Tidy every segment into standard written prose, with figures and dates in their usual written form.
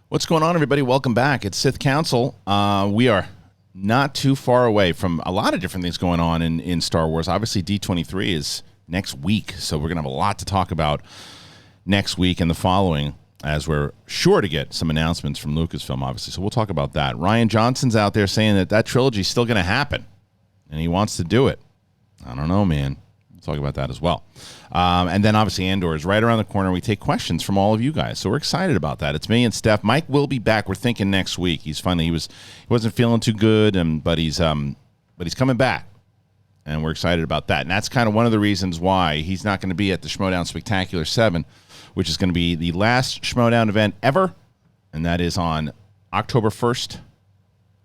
What's going on, everybody? Welcome back. It's Sith Council. We are not too far away from a lot of different things going on in Star Wars. Obviously, D23 is next week, so we're going to have a lot to talk about next week and the following, as we're sure to get some announcements from Lucasfilm, obviously. So we'll talk about that. Rian Johnson's out there saying that trilogy is still going to happen, and he wants to do it. I don't know, man. We'll talk about that as well. And then, obviously, Andor is right around the corner. We take questions from all of you guys, so we're excited about that. It's me and Steph. Mike will be back. We're thinking next week. He wasn't feeling too good, but he's coming back, and we're excited about that. And that's kind of one of the reasons why he's not going to be at the Schmodown Spectacular 7, which is going to be the last Schmodown event ever, and that is on October 1st.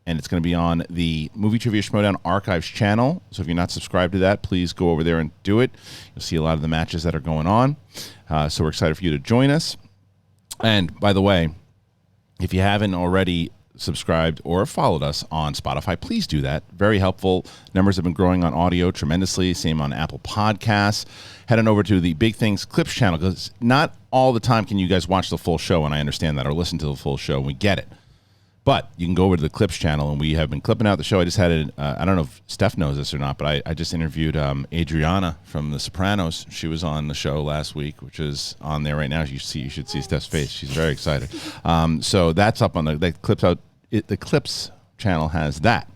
And it's going to be on the Movie Trivia Schmodown Archives channel. So if you're not subscribed to that, please go over there and do it. You'll see a lot of the matches that are going on. So we're excited for you to join us. And by the way, if you haven't already subscribed or followed us on Spotify, please do that. Very helpful. Numbers have been growing on audio tremendously. Same on Apple Podcasts. Head on over to the Big Things Clips channel, because not all the time can you guys watch the full show, and I understand that, or listen to the full show, and we get it. But you can go over to the Clips channel, and we have been clipping out the show. I just had I don't know if Steph knows this or not, but I just interviewed Adriana from The Sopranos. She was on the show last week, which is on there right now. You should see Steph's face. She's very excited. So that's up on the Clips out. The Clips channel has that.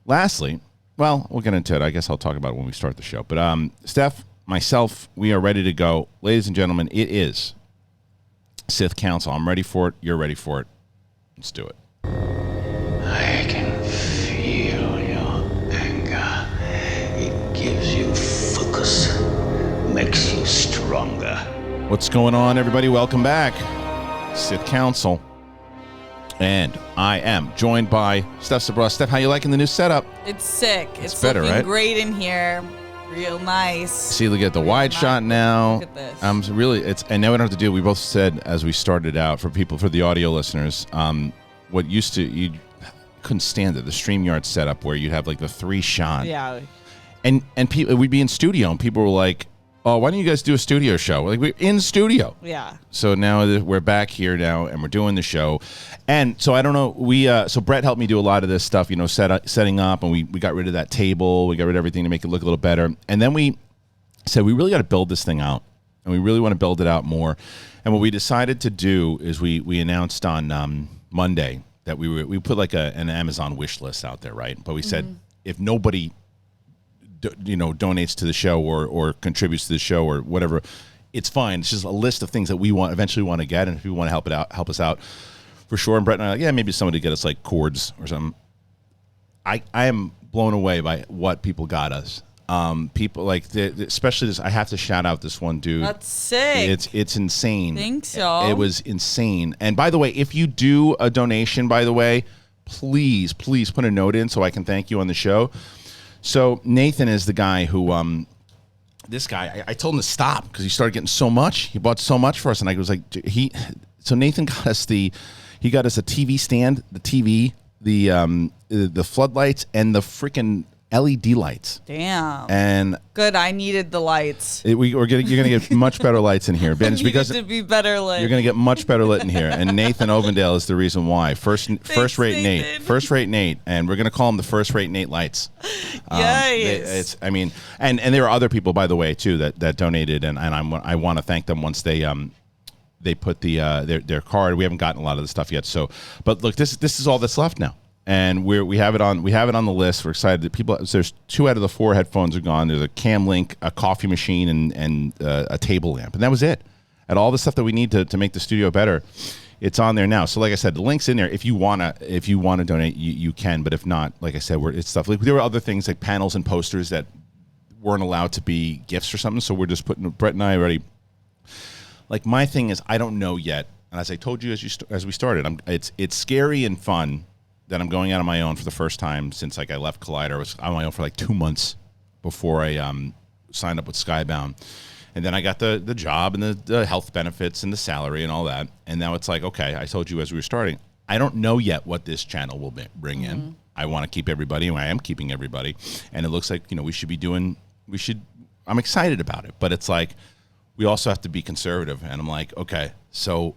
Lastly, well, we'll get into it. I guess I'll talk about it when we start the show. But Steph, myself, we are ready to go. Ladies and gentlemen, it is Sith Council. I'm ready for it. You're ready for it. Let's do it. I can feel your anger. It gives you focus, makes you stronger. What's going on, everybody? Welcome back. Sith Council. And I am joined by Steph Sabraw. Steph, how you liking the new setup? It's sick. It's better, looking right? great in here. Real nice. See, look at the wide shot now. Look at this. And now we don't have to do. We both said as we started out, for the audio listeners, what used to, you couldn't stand it, the StreamYard setup where you'd have like the 3 shot. Yeah. And people, we'd be in studio and people were like, "Oh, why don't you guys do a studio show?" Like, we're in studio. Yeah. So now we're back here now and we're doing the show. And so I don't know, so Brett helped me do a lot of this stuff, setting up, and we got rid of that table. We got rid of everything to make it look a little better. And then we said, we really got to build this thing out, and we really want to build it out more. And what we decided to do is we announced on Monday that we put like an Amazon wish list out there, right? But we said, if nobody donates to the show or contributes to the show or whatever, it's fine. It's just a list of things that we eventually want to get, and if we want to help us out, for sure. And Brett and I are like, yeah, maybe somebody get us like cords or something. I am blown away by what people got us. People like, especially this. I have to shout out this one dude. That's sick. It's insane. Thanks, y'all. It was insane. And by the way, if you do a donation, by the way, please put a note in so I can thank you on the show. So Nathan is the guy who, this guy, I told him to stop because he started getting so much. He bought so much for us, and I was like, so Nathan got us he got us a TV stand, the TV, the floodlights, and the freaking LED lights. Damn. And good. I needed the lights. You're gonna get much better lights in here, Ben. It's because to be better lit. You're gonna get much better lit in here. And Nathan Ovendale is the reason why. First rate Nate, and we're gonna call him the First Rate Nate lights. Yes. And there are other people, by the way, too, that donated, and I want to thank them once they put their card. We haven't gotten a lot of the stuff yet. So, but look, this is all that's left now. And we have it on the list. We're excited that there's 2 out of the 4 headphones are gone. There's a cam link, a coffee machine, and a table lamp, and that was it. And all the stuff that we need to make the studio better, it's on there now. So like I said, the link's in there. If you wanna donate, you can. But if not, like I said, it's stuff like there were other things like panels and posters that weren't allowed to be gifts or something. So we're just putting, Brett and I already. Like, my thing is, I don't know yet. And as I told you as we started, it's scary and fun that I'm going out on my own for the first time since I left Collider. I was on my own for like 2 months before I signed up with Skybound. And then I got the job and the health benefits and the salary and all that. And now it's like, okay, I told you as we were starting, I don't know yet what this channel will bring in. I want to keep everybody, and I am keeping everybody. And it looks like, I'm excited about it. But it's like, we also have to be conservative. And I'm like, okay, so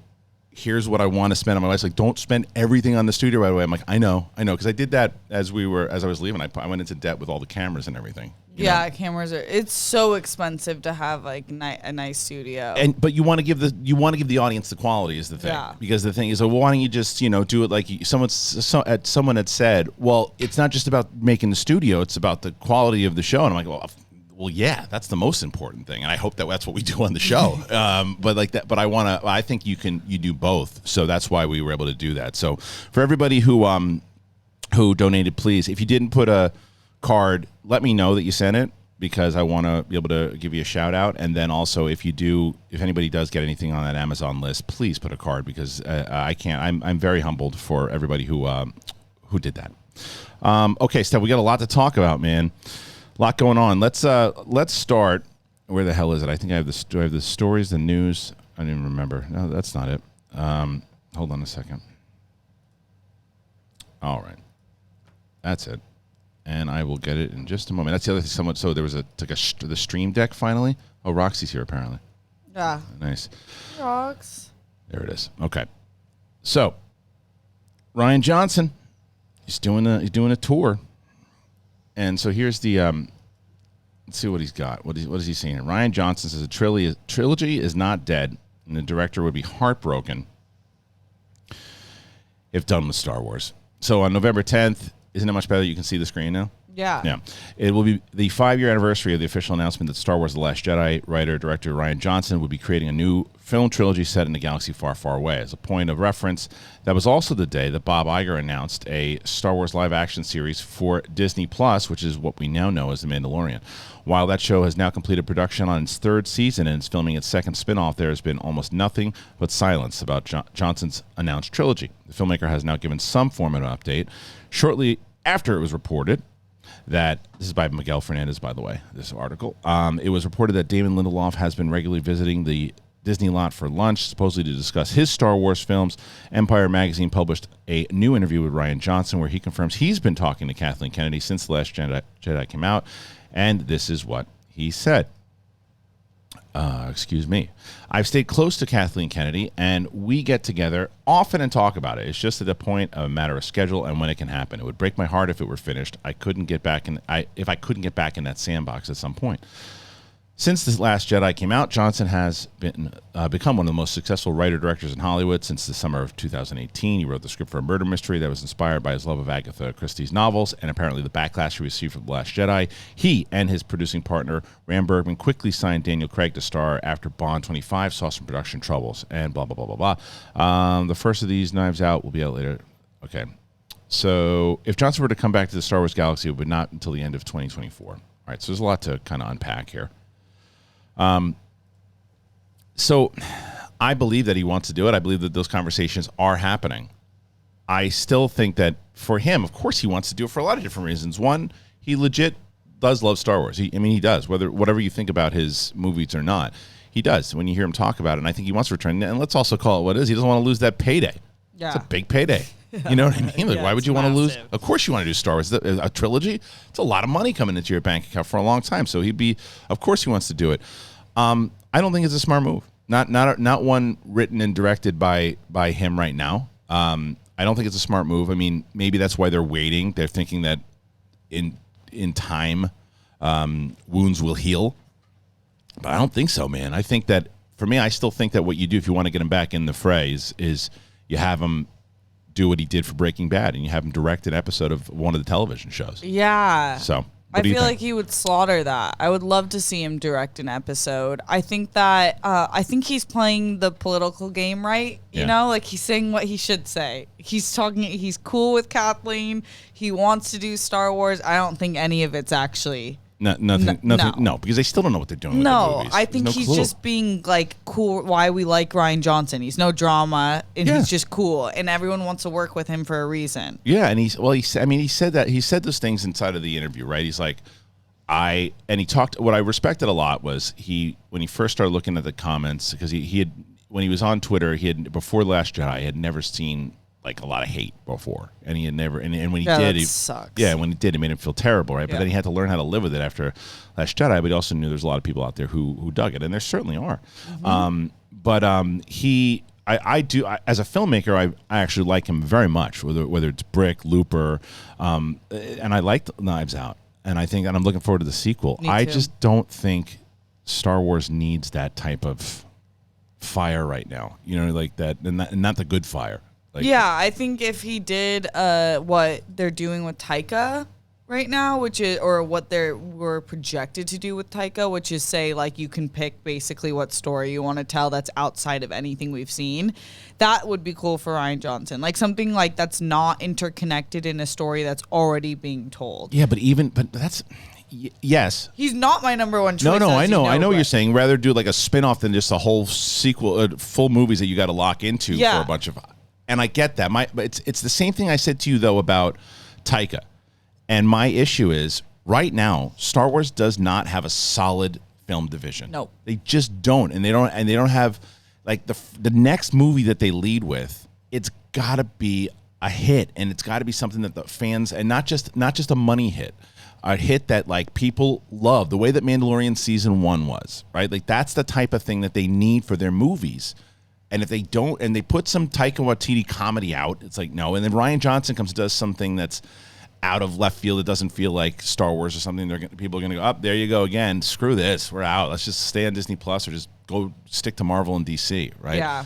here's what I want to spend on my wife's like, don't spend everything on the studio right away. I'm like, I know, because I did that as I was leaving. I went into debt with all the cameras and everything. You know? Cameras it's so expensive to have like a nice studio. But you want to give the audience the quality is the thing. Yeah. Because the thing is, well, why don't you just do it like someone had said? Well, it's not just about making the studio; it's about the quality of the show. And I'm like, well, yeah, that's the most important thing, and I hope that's what we do on the show. But like that, I think you do both, so that's why we were able to do that. So for everybody who donated, please, if you didn't put a card, let me know that you sent it, because I want to be able to give you a shout out. And then also, if anybody does get anything on that Amazon list, please put a card, because I can't. I'm very humbled for everybody who did that. Okay, Steph, we got a lot to talk about, man. A lot going on. Let's start. Where the hell is it? I think I have the stories, the news. I didn't even remember. No, that's not it. Hold on a second. All right, that's it. And I will get it in just a moment. That's the other thing. So there was the stream deck finally. Oh, Roxy's here apparently. Yeah. Nice. Rox. There it is. Okay. So Rian Johnson, he's doing a tour. And so here's the let's see what he's got. What is he saying here? Rian Johnson says a trilogy is not dead, and the director would be heartbroken if done with Star Wars. So on November 10th, isn't it much better that you can see the screen now? Yeah. Yeah. It will be the 5-year anniversary of the official announcement that Star Wars The Last Jedi writer-director Rian Johnson would be creating a new film trilogy set in a galaxy far, far away. As a point of reference, that was also the day that Bob Iger announced a Star Wars live-action series for Disney+, which is what we now know as The Mandalorian. While that show has now completed production on its 3rd season and is filming its 2nd spin-off, there has been almost nothing but silence about Johnson's announced trilogy. The filmmaker has now given some form of an update. Shortly after it was reported that, this is by Miguel Fernandez, by the way, this article, it was reported that Damon Lindelof has been regularly visiting the Disney lot for lunch, supposedly to discuss his Star Wars films. Empire magazine published a new interview with Rian Johnson where he confirms he's been talking to Kathleen Kennedy since The Last Jedi came out, and this is what he said. Excuse me. I've stayed close to Kathleen Kennedy, and we get together often and talk about it. It's just at the point of a matter of schedule and when it can happen. It would break my heart if it were finished. If I couldn't get back in that sandbox at some point. Since The Last Jedi came out, Johnson has become one of the most successful writer-directors in Hollywood since the summer of 2018. He wrote the script for a murder mystery that was inspired by his love of Agatha Christie's novels, and apparently the backlash he received from The Last Jedi. He and his producing partner, Ram Bergman, quickly signed Daniel Craig to star after Bond 25 saw some production troubles, and blah, blah, blah, blah, blah. The first of these, Knives Out, will be out later. Okay. So if Johnson were to come back to the Star Wars galaxy, it would not until the end of 2024. All right, so there's a lot to kind of unpack here. So I believe that he wants to do it. I believe that those conversations are happening. I still think that for him, of course, he wants to do it for a lot of different reasons. One, he legit does love Star Wars. He does, whatever you think about his movies or not. He does when you hear him talk about it. And I think he wants to return. And let's also call it what it is. He doesn't want to lose that payday. Yeah. It's a big payday. You know what I mean? Like, why would you want to lose? Of course you want to do Star Wars. A trilogy, it's a lot of money coming into your bank account for a long time. So of course he wants to do it. I don't think it's a smart move. Not one written and directed by him right now. I don't think it's a smart move. I mean, maybe that's why they're waiting. They're thinking that in time, wounds will heal. But I don't think so, man. I think that, for me, I still think that what you do if you want to get him back in the fray is you have him do what he did for Breaking Bad, and you have him direct an episode of one of the television shows. Yeah. So I feel like he would slaughter that. I would love to see him direct an episode. I think that he's playing the political game right. You know, like he's saying what he should say. He's cool with Kathleen. He wants to do Star Wars. I don't think any of it's actually nothing. No, because they still don't know what they're doing with the movies. I think he's just being like cool. Why we like Rian Johnson? He's no drama, and he's just cool, and everyone wants to work with him for a reason. Yeah, and he said those things inside of the interview, right? He's like, he talked. What I respected a lot was when he first started looking at the comments, because he had, when he was on Twitter, before Last Jedi, he had never seen like a lot of hate before, and he had never, and when he did, when he did, it made him feel terrible, right? But then he had to learn how to live with it after Last Jedi. But he also knew there's a lot of people out there who dug it, and there certainly are. Mm-hmm. as a filmmaker, I actually like him very much, whether it's Brick, Looper, and I liked Knives Out, and I'm looking forward to the sequel. I just don't think Star Wars needs that type of fire right now, like that, and not the good fire. Like, yeah, I think if he did what they're doing with Taika right now, which is, or what they were projected to do with Taika, which is say like you can pick basically what story you want to tell that's outside of anything we've seen, that would be cool for Rian Johnson. Like something like that's not interconnected in a story that's already being told. Yeah, but that's. Yes. He's not my number one choice. No, I know what you're saying. Rather do like a spin-off than just a whole sequel, full movies that you got to lock into for a bunch of. And I get that. But it's the same thing I said to you though about Taika. And my issue is right now Star Wars does not have a solid film division. No. They just don't. And they don't have like the next movie that they lead with, it's got to be a hit, and it's got to be something that the fans, and not just a money hit. A hit that like people love, the way that Mandalorian season 1 was, right? Like that's the type of thing that they need for their movies. And if they don't, and they put some Taika Waititi comedy out, it's like no. And then Rian Johnson comes and does something that's out of left field. It doesn't feel like Star Wars or something. People are going to go, there you go again. Screw this. We're out. Let's just stay on Disney Plus or just go stick to Marvel and DC, right? Yeah.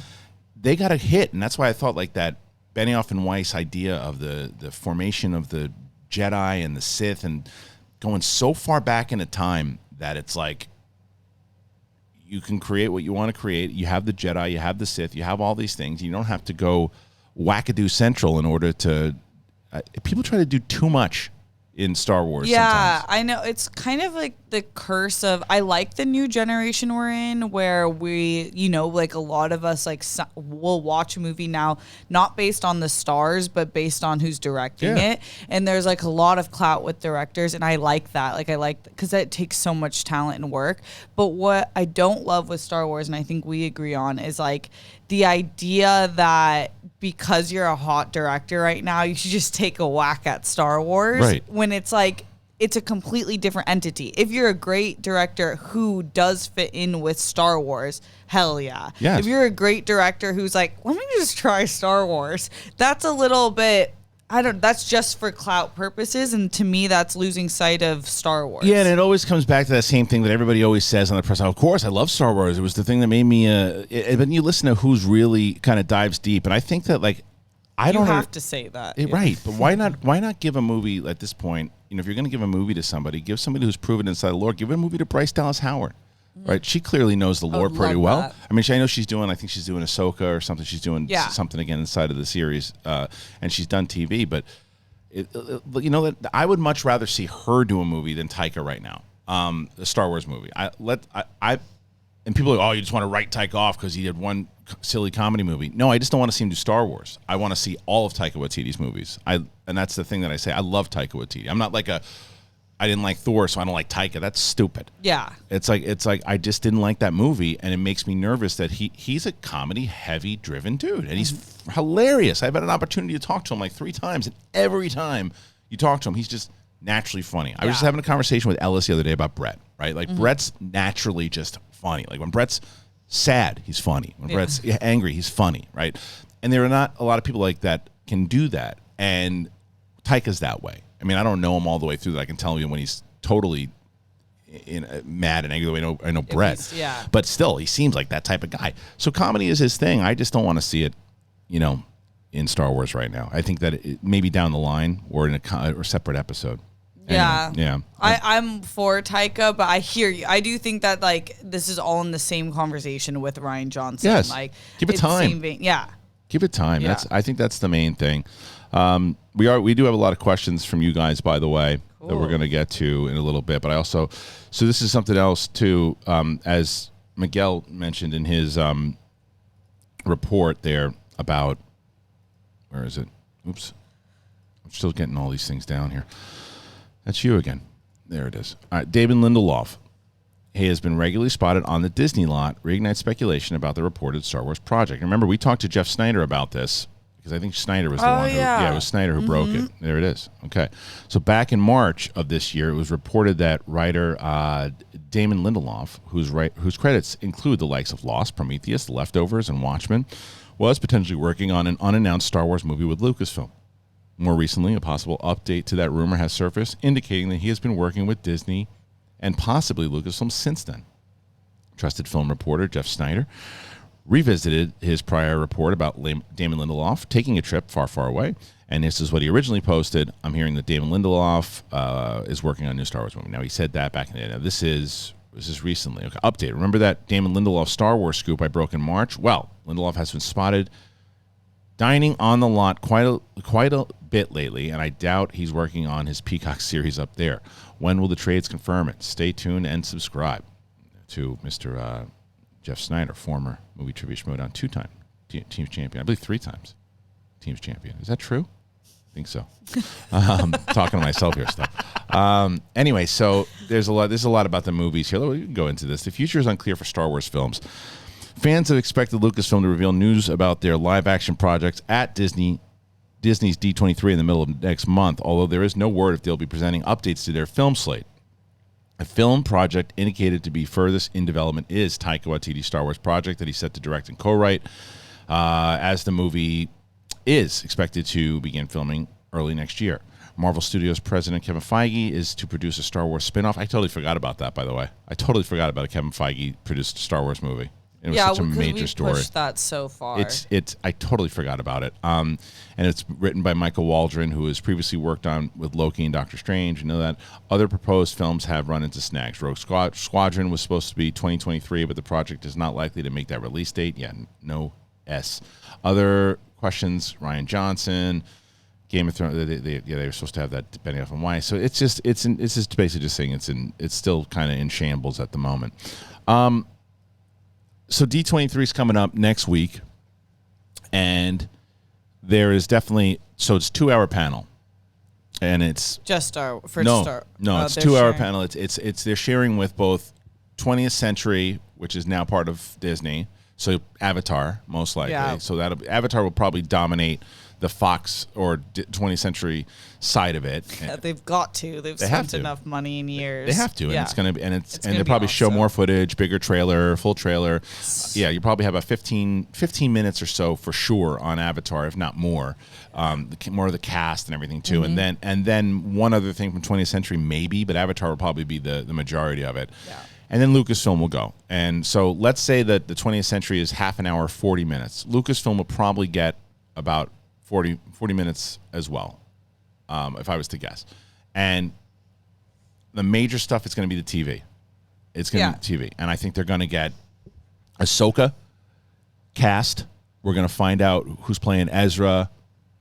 They got a hit, and that's why I thought like that Benioff and Weiss idea of the formation of the Jedi and the Sith, and going so far back into time that it's like you can create what you want to create. You have the Jedi, you have the Sith, you have all these things. You don't have to go wackadoo central in order to people try to do too much in Star Wars. Yeah, sometimes. I know. It's kind of like the curse of, I like the new generation we're in where we, like a lot of us we'll watch a movie now, not based on the stars, but based on who's directing it. And there's like a lot of clout with directors. And I like that. Like because that takes so much talent and work. But what I don't love with Star Wars, and I think we agree on, is like the idea that because you're a hot director right now, you should just take a whack at Star Wars. Right. When it's like, it's a completely different entity. If you're a great director who does fit in with Star Wars, hell yeah. Yes. If you're a great director who's like, let me just try Star Wars, that's a little bit, that's just for clout purposes. And to me, that's losing sight of Star Wars. Yeah, and it always comes back to that same thing that everybody always says on the press. Of course, I love Star Wars. It was the thing that made me, but you listen to who's really kind of dives deep. And I think that like, I don't have to say that. Right. But why not give a movie at this point, if you're going to give a movie to somebody, give somebody who's proven inside the lore. Give a movie to Bryce Dallas Howard. Right? She clearly knows the lore pretty well. That. I mean, I know she's doing, I think she's doing Ahsoka or something. She's doing something again inside of the series. And she's done TV. But, I would much rather see her do a movie than Taika right now. A Star Wars movie. And people are like, oh, you just want to write Taika off because he did one silly comedy movie. No, I just don't want to see him do Star Wars. I want to see all of Taika Waititi's movies. And that's the thing that I say. I love Taika Waititi. I'm not like I didn't like Thor, so I don't like Taika. That's stupid. Yeah. It's like I just didn't like that movie, and it makes me nervous that he's a comedy-heavy driven dude, and he's hilarious. I've had an opportunity to talk to him like 3 times, and every time you talk to him, he's just naturally funny. I was just having a conversation with Ellis the other day about Brett, right? Like Brett's naturally just funny. Like when Brett's sad, he's funny. When Brett's angry, he's funny, right? And there are not a lot of people like that can do that, and Taika's that way. I mean, I don't know him all the way through that I can tell you when he's totally mad and angry the way I know Brett. But still, he seems like that type of guy. So comedy is his thing. I just don't want to see it, in Star Wars right now. I think that it maybe down the line or in a separate episode. Yeah. Anyway, yeah. I'm for Taika, but I hear you. I do think that like this is all in the same conversation with Rian Johnson. Yes. Like give it time. Give it time. Yeah. I think that's the main thing. We do have a lot of questions from you guys, by the way, that we're going to get to in a little bit. But so this is something else too, as Miguel mentioned in his report there about, where is it? Oops. I'm still getting all these things down here. That's you again. There it is. All right, Damon Lindelof. He has been regularly spotted on the Disney lot, reignite speculation about the reported Star Wars project. Remember, we talked to Jeff Snyder about this, because I think Snyder was the one who, it was Snyder who broke it. There it is. Okay. So back in March of this year, it was reported that writer Damon Lindelof, whose credits include the likes of Lost, Prometheus, The Leftovers, and Watchmen, was potentially working on an unannounced Star Wars movie with Lucasfilm. More recently, a possible update to that rumor has surfaced, indicating that he has been working with Disney and possibly Lucasfilm since then. Trusted film reporter Jeff Snyder revisited his prior report about Damon Lindelof taking a trip far, far away, and this is what he originally posted. I'm hearing that Damon Lindelof is working on a new Star Wars movie. Now, he said that back in the day. Now, this is recently. Okay, update. Remember that Damon Lindelof Star Wars scoop I broke in March? Well, Lindelof has been spotted dining on the lot quite a bit lately, and I doubt he's working on his Peacock series up there. When will the trades confirm it? Stay tuned and subscribe to Mr. Jeff Snyder, former Movie Trivia Schmodown, 2-time Teams champion. I believe 3 times Teams champion. Is that true? I think so. Talking to myself here, stuff. Anyway, so there's a lot about the movies here. We can go into this. The future is unclear for Star Wars films. Fans have expected Lucasfilm to reveal news about their live-action projects at Disney's D23 in the middle of next month, although there is no word if they'll be presenting updates to their film slate. A film project indicated to be furthest in development is Taika Waititi's Star Wars project that he's set to direct and co-write, as the movie is expected to begin filming early next year. Marvel Studios president Kevin Feige is to produce a Star Wars spin-off. I totally forgot about that, by the way. I totally forgot about a Kevin Feige produced Star Wars movie. It was such a major story. Pushed that so far. I totally forgot about it. And it's written by Michael Waldron, who has previously worked on with Loki and Doctor Strange. You know that. Other proposed films have run into snags. Rogue Squadron was supposed to be 2023, but the project is not likely to make that release date. Yeah, no S. Other questions: Rian Johnson, Game of Thrones. They were supposed to have that depending on why. So it's just basically just saying it's still kind of in shambles at the moment. So D23 is coming up next week, and there is definitely it's 2-hour panel, and it's just Star. It's 2-hour panel. It's they're sharing with both 20th Century, which is now part of Disney, so Avatar most likely. Yeah. So Avatar will probably dominate the Fox or 20th Century side of it. Yeah, they've got to. They've spent enough money in years. They have to, and it's going to be, and they'll probably awesome. Show more footage, bigger trailer, full trailer. Yeah, you probably have about 15 minutes or so for sure on Avatar, if not more. More of the cast and everything too, and then one other thing from 20th Century maybe, but Avatar will probably be the majority of it. Yeah. And then Lucasfilm will go. And so let's say that the 20th Century is half an hour, 40 minutes. Lucasfilm will probably get about 40 minutes as well, if I was to guess. And the major stuff is going to be the TV. It's going to be TV. And I think they're going to get Ahsoka cast. We're going to find out who's playing Ezra,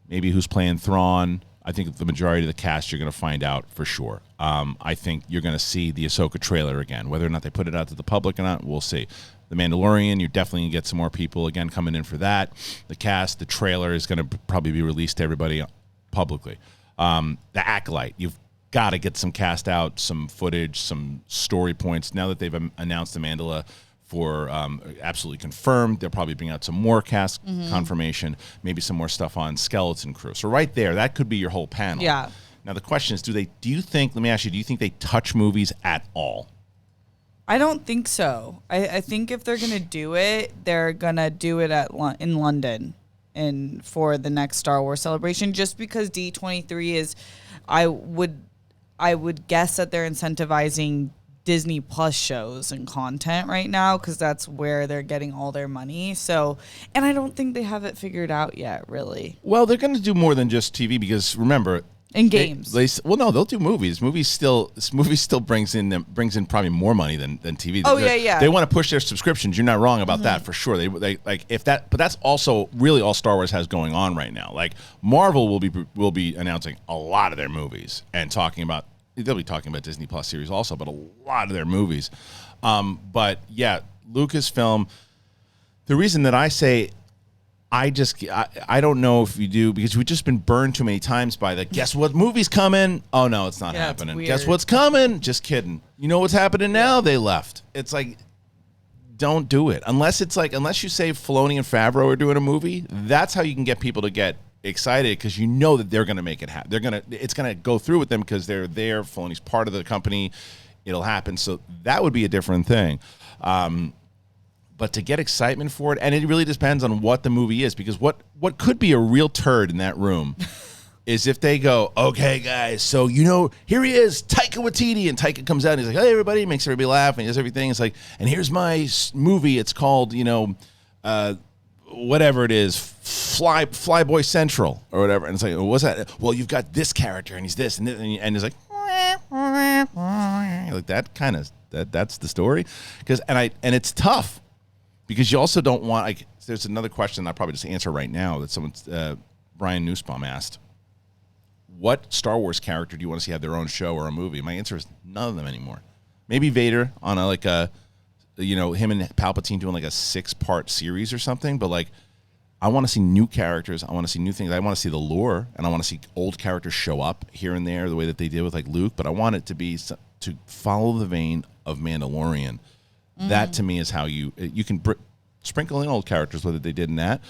maybe who's playing Thrawn. I think the majority of the cast you're going to find out for sure. I think you're going to see the Ahsoka trailer again. Whether or not they put it out to the public or not, we'll see. The Mandalorian, you're definitely going to get some more people, again, coming in for that. The cast, the trailer is going to probably be released to everybody publicly. The Acolyte, you've got to get some cast out, some footage, some story points. Now that they've announced Amandla for absolutely confirmed, they'll probably bring out some more cast confirmation, maybe some more stuff on Skeleton Crew. So right there, that could be your whole panel. Yeah. Now the question is, do you think they touch movies at all? I don't think so. I think if they're going to do it, they're going to do it in London and for the next Star Wars celebration, just because D23 is, I would guess that they're incentivizing Disney Plus shows and content right now because that's where they're getting all their money. So, and I don't think they have it figured out yet, really. Well, they're going to do more than just TV because remember, in games. They'll do movies. Movies still brings in probably more money than TV. Oh yeah. They want to push their subscriptions. You're not wrong about that for sure. They like if that, but that's also really all Star Wars has going on right now. Like Marvel will be announcing a lot of their movies and they'll be talking about Disney Plus series also, but a lot of their movies. But yeah, Lucasfilm. The reason that I say. I don't know if you do because we've just been burned too many times by the guess what movie's coming? Oh no, it's not happening. Guess what's coming? Just kidding. You know what's happening now? They left. It's like don't do it. Unless you say Filoni and Favreau are doing a movie, that's how you can get people to get excited because you know that they're going to make it happen. It's going to go through with them because they're there. Filoni's part of the company. It'll happen. So that would be a different thing. But to get excitement for it, and it really depends on what the movie is, because what could be a real turd in that room is if they go, okay, guys, so, here he is, Taika Waititi, and Taika comes out, and he's like, hey, everybody, makes everybody laugh, and he does everything. It's like, and here's my movie, it's called, whatever it is, Flyboy Central, or whatever, and it's like, what's that? Well, you've got this character, and he's this, and this, and he's like, like that kind of, that's the story, and it's tough. Because you also don't want, there's another question I'll probably just answer right now that Brian Nussbaum asked. What Star Wars character do you want to see have their own show or a movie? My answer is none of them anymore. Maybe Vader on him and Palpatine doing like a 6-part series or something. But I want to see new characters. I want to see new things. I want to see the lore, and I want to see old characters show up here and there the way that they did with Luke. But I want it to be to follow the vein of Mandalorian. Mm-hmm. That to me is how you can sprinkle in old characters, whether they did in that,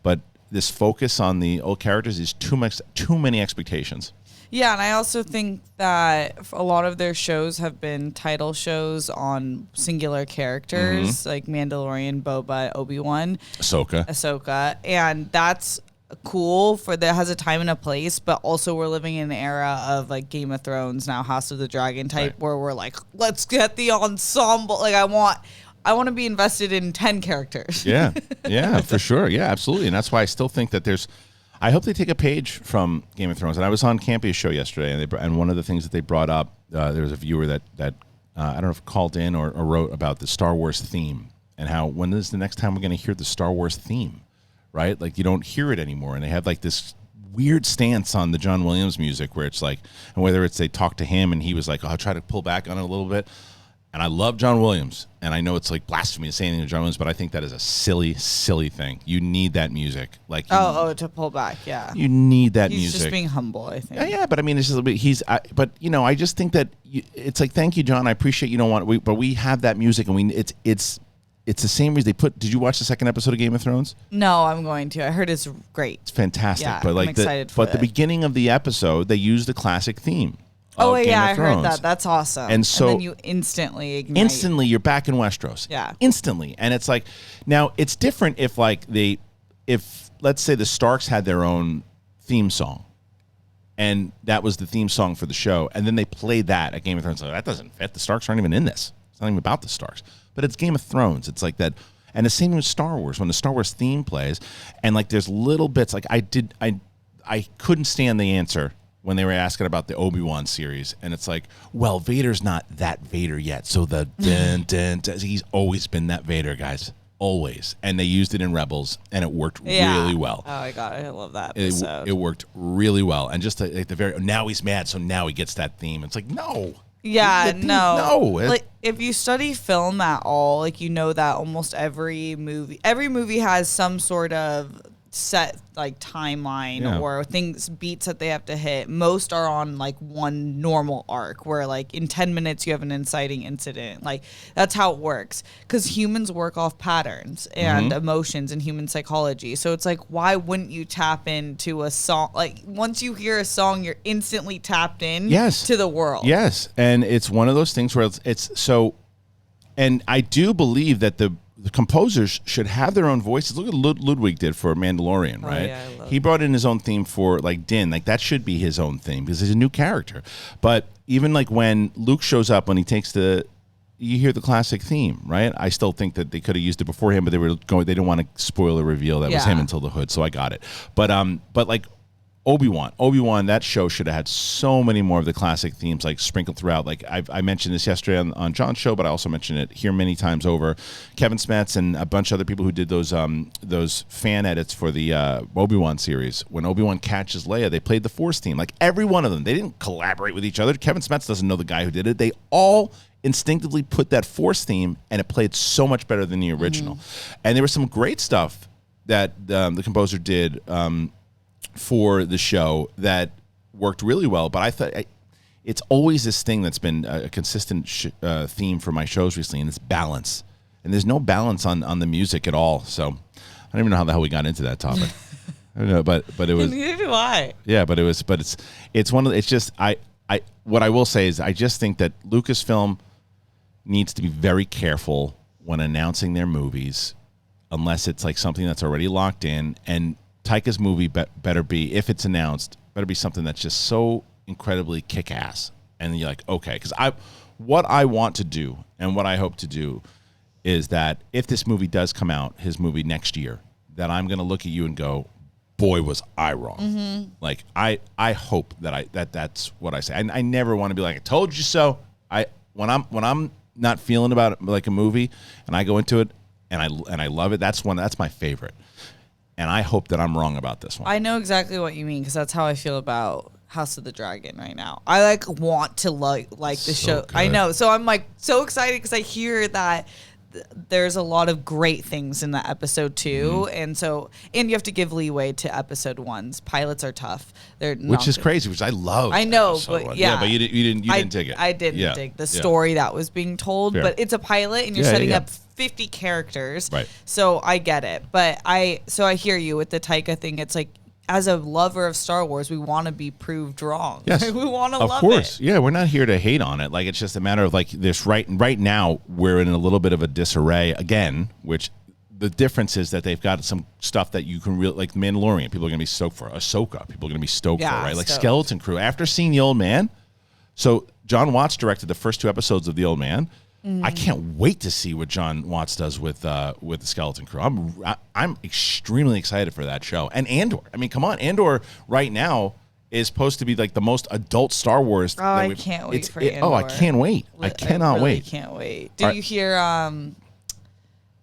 but this focus on the old characters is too many expectations. Yeah, and I also think that a lot of their shows have been title shows on singular characters, like Mandalorian, Boba, Obi Wan, Ahsoka, and that's cool that has a time and a place, but also we're living in an era of Game of Thrones now, House of the Dragon type, right, where we're like, let's get the ensemble. I want to be invested in 10 characters. Yeah, for sure. Yeah, absolutely. And that's why I still think that I hope they take a page from Game of Thrones. And I was on Campy's show yesterday, and one of the things that they brought up, there was a viewer that I don't know if called in or wrote about the Star Wars theme and how, when is the next time we're going to hear the Star Wars theme? Right? You don't hear it anymore. And they have this weird stance on the John Williams music where it's and whether it's they talk to him and he was like, I'll try to pull back on it a little bit. And I love John Williams. And I know it's blasphemy to say anything to John Williams, but I think that is a silly, silly thing. You need that music. To pull back, yeah. You need that He's music. He's just being humble, I think. Yeah, but I mean, it's just a bit, I just think that it's thank you, John. I appreciate you don't want but we have that music, and it's the same reason did you watch the second episode of Game of Thrones? No, I'm going to. I heard it's great. It's fantastic. Yeah, but I'm excited for it. the beginning of the episode, they used the classic theme. Oh, yeah, I heard that. That's awesome. And so then you instantly ignite. Instantly, you're back in Westeros. Yeah. Instantly. And it's now it's different if if let's say the Starks had their own theme song, and that was the theme song for the show, and then they played that at Game of Thrones. That doesn't fit. The Starks aren't even in this. It's not even about the Starks. But it's Game of Thrones. It's like that. And the same with Star Wars. When the Star Wars theme plays, and there's little bits, I couldn't stand the answer when they were asking about the Obi Wan series, and it's well, Vader's not that Vader yet, so the he's always been that Vader, guys, always. And they used it in Rebels, and it worked really well. Oh my god, I love that episode. It worked really well, and just the very now he's mad, so now he gets that theme. It's no. Yeah, no. No. If you study film at all, you know that almost every movie has some sort of set timeline or beats that they have to hit. Most are on one normal arc where in 10 minutes you have an inciting incident. That's how it works, because humans work off patterns and emotions and human psychology. So it's why wouldn't you tap into a song? Once you hear a song, you're instantly tapped in to the world. Yes, and it's one of those things where it's so, and I do believe that the composers should have their own voices. Look at Ludwig did for Mandalorian, right? Yeah, he brought in his own theme for Din. That should be his own theme because he's a new character. But even when Luke shows up, when he takes you hear the classic theme, right? I still think that they could have used it beforehand, but they didn't want to spoil the reveal that was him until the hood, so I got it. But Obi Wan, that show should have had so many more of the classic themes sprinkled throughout. I mentioned this yesterday on John's show, but I also mentioned it here many times over. Kevin Smets and a bunch of other people who did those fan edits for the Obi Wan series. When Obi Wan catches Leia, they played the Force theme. Every one of them, they didn't collaborate with each other. Kevin Smets doesn't know the guy who did it. They all instinctively put that Force theme, and it played so much better than the original. And there was some great stuff that the composer did. For the show that worked really well, but I thought it's always this thing that's been a consistent theme for my shows recently, and it's balance. And there's no balance on the music at all. So I don't even know how the hell we got into that topic. I don't know, but it was. Neither do I. Yeah, but it's one of it's just what I will say is I just think that Lucasfilm needs to be very careful when announcing their movies, unless it's like something that's already locked in. And Taika's movie better be, if it's announced, better be something that's just so incredibly kick-ass. And you're like, okay, because what I want to do and what I hope to do is that if this movie does come out, his movie next year, that I'm going to look at you and go, boy, was I wrong. Mm-hmm. Like, I hope that that's what I say. I never want to be like, I told you so. When I'm not feeling about it like a movie and I go into it and I love it, that's my favorite. And I hope that I'm wrong about this one. I know exactly what you mean, because that's how I feel about House of the Dragon right now. I want to like the show. Good. I know. So I'm like so excited because I hear that there's a lot of great things in that episode 2, and you have to give leeway to episode 1s. Pilots are tough. Which is crazy, which I love. I know, but but you didn't dig it. I didn't dig the story that was being told. Fair. But it's a pilot, and you're setting up 50 characters, right? So I get it, but I hear you with the Taika thing. It's like, as a lover of Star Wars, we want to be proved wrong. Yes. We want to love it. Of course. Yeah, we're not here to hate on it. Like, it's just a matter of, like, this right now, we're in a little bit of a disarray again, which the difference is that they've got some stuff that you can really, like Mandalorian, people are going to be stoked for. Ahsoka, people are going to be stoked for, right? Like, Skeleton Crew. After seeing The Old Man, so John Watts directed the first 2 episodes of The Old Man. I can't wait to see what John Watts does with the Skeleton Crew. I'm extremely excited for that show. And Andor. I mean, come on, Andor right now is supposed to be like the most adult Star Wars. Oh, I can't wait for Andor. Oh, I can't wait. I cannot wait. Can't wait. Did you hear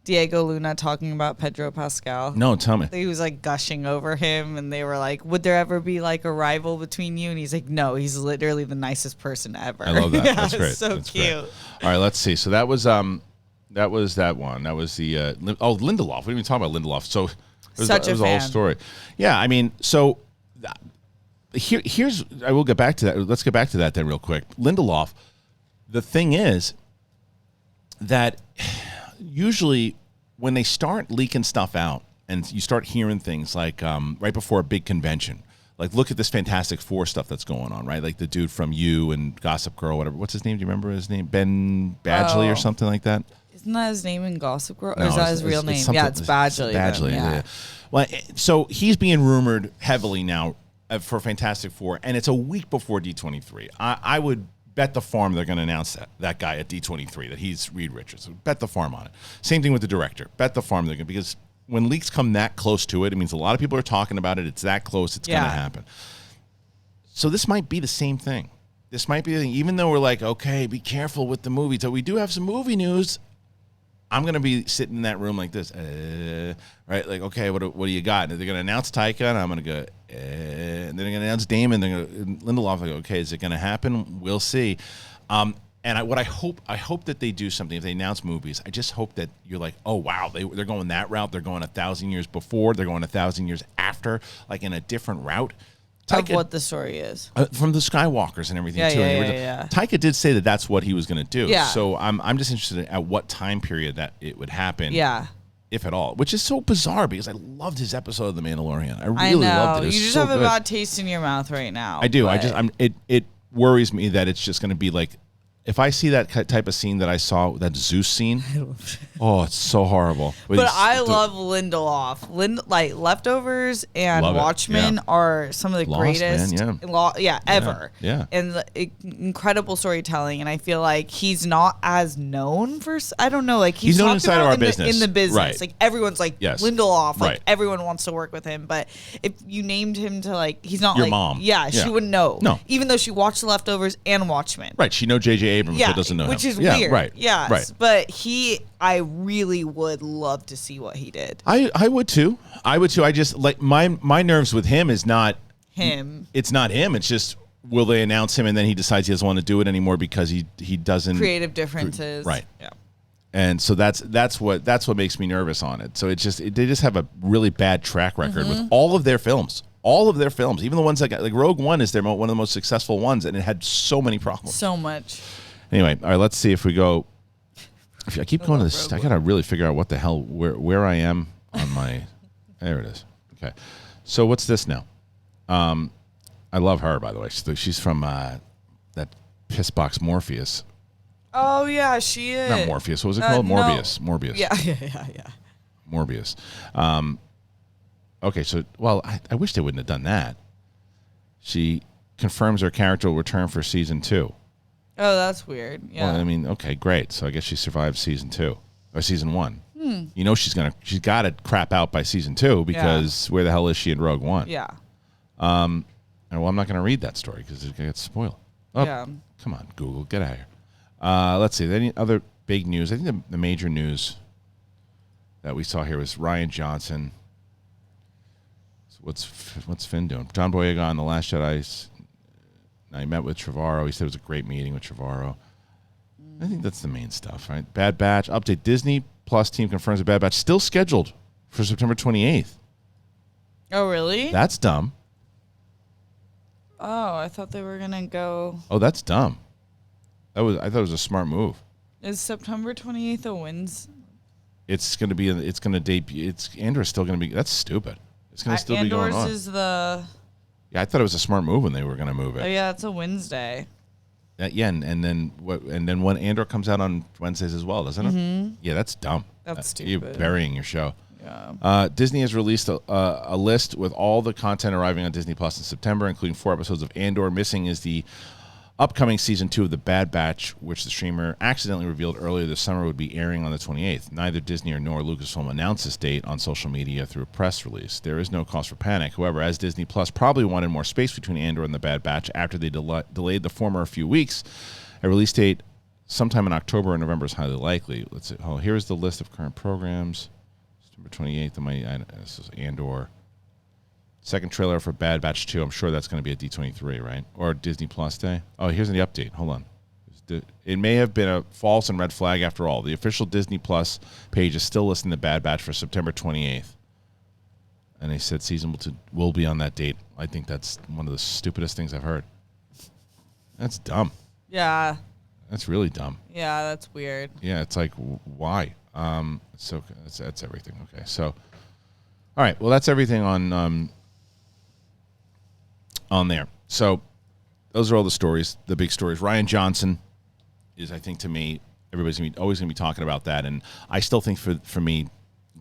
Diego Luna talking about Pedro Pascal? No, tell me. He was like gushing over him, and they were like, would there ever be like a rival between you? And he's like, no, he's literally the nicest person ever. I love that. Yeah, that's great. So that's cute. Great. All right, let's see. So that was that one. That was the Lindelof. We didn't even talk about Lindelof. So it was a whole story. Yeah, I mean, so here's I will get back to that. Let's get back to that then real quick. Lindelof. The thing is that usually when they start leaking stuff out and you start hearing things like right before a big convention, like, look at this Fantastic Four stuff that's going on, right? Like the dude from You and Gossip Girl, whatever. What's his name? Do you remember his name? Ben Badgley or something like that? Isn't that his name in Gossip Girl? Or is that his real name? Yeah, it's Badgley. Badgley, yeah. Well, so he's being rumored heavily now for Fantastic Four, and it's a week before D23. I would bet the farm they're going to announce that guy at D23, that he's Reed Richards. Bet the farm on it. Same thing with the director. Bet the farm they're going to, because when leaks come that close to it means a lot of people are talking about it. It's that close. It's going to happen. So this might be the same thing. This might be the thing. Even though we're like, okay, be careful with the movie. So we do have some movie news. I'm going to be sitting in that room like this. Right? Like, okay, what do you got? And they're going to announce Taika, and I'm going to go, and then they're going to announce Damon. They're going to Lindelof. Like, okay, is it going to happen? We'll see. And I hope that they do something. If they announce movies, I just hope that you're like, oh, wow, they're going that route. They're going 1,000 years before. They're going 1,000 years after, like in a different route. Taika, of what the story is. From the Skywalkers and everything, too. Yeah. Taika did say that that's what he was going to do. Yeah. So I'm just interested in at what time period that it would happen. Yeah. If at all, which is so bizarre because I loved his episode of The Mandalorian. I really loved it. You just have a bad taste in your mouth right now. I do. It worries me that it's just going to be like, if I see that type of scene that I saw, that Zeus scene, oh, it's so horrible. But I love Lindelof. Like Leftovers and Watchmen are some of the greatest, ever. Yeah. And incredible storytelling. And I feel like he's not as known for. I don't know. Like he's known inside of our business. In the business, right. Like everyone's like Lindelof. Like right. everyone wants to work with him. But if you named him to like, he's not your like mom. Yeah, she wouldn't know. No. Even though she watched Leftovers and Watchmen. Right. She know J.J. Abrams, but doesn't know which him. is weird. Right. Yes, right. But I really would love to see what he did. I would too. I just like my nerves with him is not him. It's not him. It's just, will they announce him and then he decides he doesn't want to do it anymore because he doesn't creative differences. Right. Yeah. And so that's what makes me nervous on it. So they just have a really bad track record with all of their films. All of their films, even the ones that got, like Rogue One is one of the most successful ones, and it had so many problems. So much. Anyway, all right, let's see if we go. If I keep going to this, I gotta really figure out what the hell where I am on my. There it is. Okay, so what's this now? I love her, by the way. She's from that Pissbox Morpheus. Oh yeah, she is. Not Morpheus. What was it called? No. Morbius. Yeah. Morbius. Okay, so I wish they wouldn't have done that. She confirms her character will return for season 2. Oh, that's weird. Yeah. Well, I mean, okay, great. So I guess she survived season 2 or season 1. You know she's got to crap out by season 2 because where the hell is she in Rogue One? Yeah. And well, I'm not going to read that story because it gets spoiled. Oh, Yeah. Come on, Google, get out of here. Let's see. Any other big news? I think the major news that we saw here was Rian Johnson. So what's Finn doing? John Boyega on The Last Jedi. I met with Trevorrow. He said it was a great meeting with Trevorrow. I think that's the main stuff, right? Bad Batch update. Disney Plus team confirms the Bad Batch still scheduled for September 28th. Oh, really? That's dumb. Oh, I thought they were gonna go. Oh, that's dumb. I thought it was a smart move. Is September 28th a Wednesday? It's going to be. It's going to debut. Andor's still going to be. That's stupid. It's going to still be going on. Andor's is the. Yeah, I thought it was a smart move when they were going to move it. Oh yeah, it's a Wednesday. Yeah, and then what? And then when Andor comes out on Wednesdays as well, doesn't it? Yeah, that's dumb. That's stupid. You're burying your show. Yeah. Disney has released a list with all the content arriving on Disney Plus in September, including 4 episodes of Andor. Missing is the upcoming season 2 of The Bad Batch, which the streamer accidentally revealed earlier this summer would be airing on the 28th. Neither Disney nor Lucasfilm announced this date on social media through a press release. There is no cause for panic. However, as Disney Plus probably wanted more space between Andor and The Bad Batch after they delayed the former a few weeks, a release date sometime in October or November is highly likely. Let's see. Oh, here's the list of current programs. September 28th. This is Andor. Second trailer for Bad Batch 2. I'm sure that's going to be at D23, right? Or Disney Plus Day. Oh, here's the update. Hold on. It may have been a false and red flag after all. The official Disney Plus page is still listing the Bad Batch for September 28th. And they said season will be on that date. I think that's one of the stupidest things I've heard. That's dumb. Yeah. That's really dumb. Yeah, that's weird. Yeah, it's like, why? So that's everything. Okay, so, all right. Well, that's everything on there. So those are all the stories, the big stories. Rian Johnson is, I think, to me, everybody's always going to be talking about that. And I still think for me,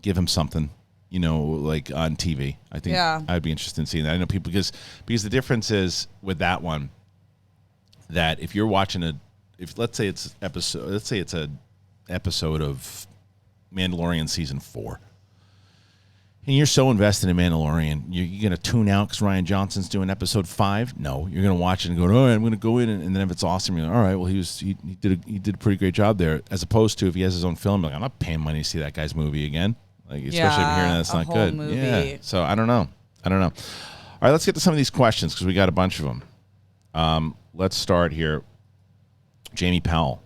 give him something, like on TV. I think I'd be interested in seeing that. I know people, because the difference is with that one, that if you're watching let's say it's an episode of Mandalorian season 4. And you're so invested in Mandalorian, you're going to tune out because Rian Johnson's doing episode 5? No, you're going to watch it and go, all right, I'm going to go in, and then if it's awesome, you're like, all right, well, he did a pretty great job there. As opposed to if he has his own film, like, I'm not paying money to see that guy's movie again. Like, especially if you're hearing that's not good. Movie. Yeah. So I don't know. All right, let's get to some of these questions because we got a bunch of them. Let's start here. Jamie Powell.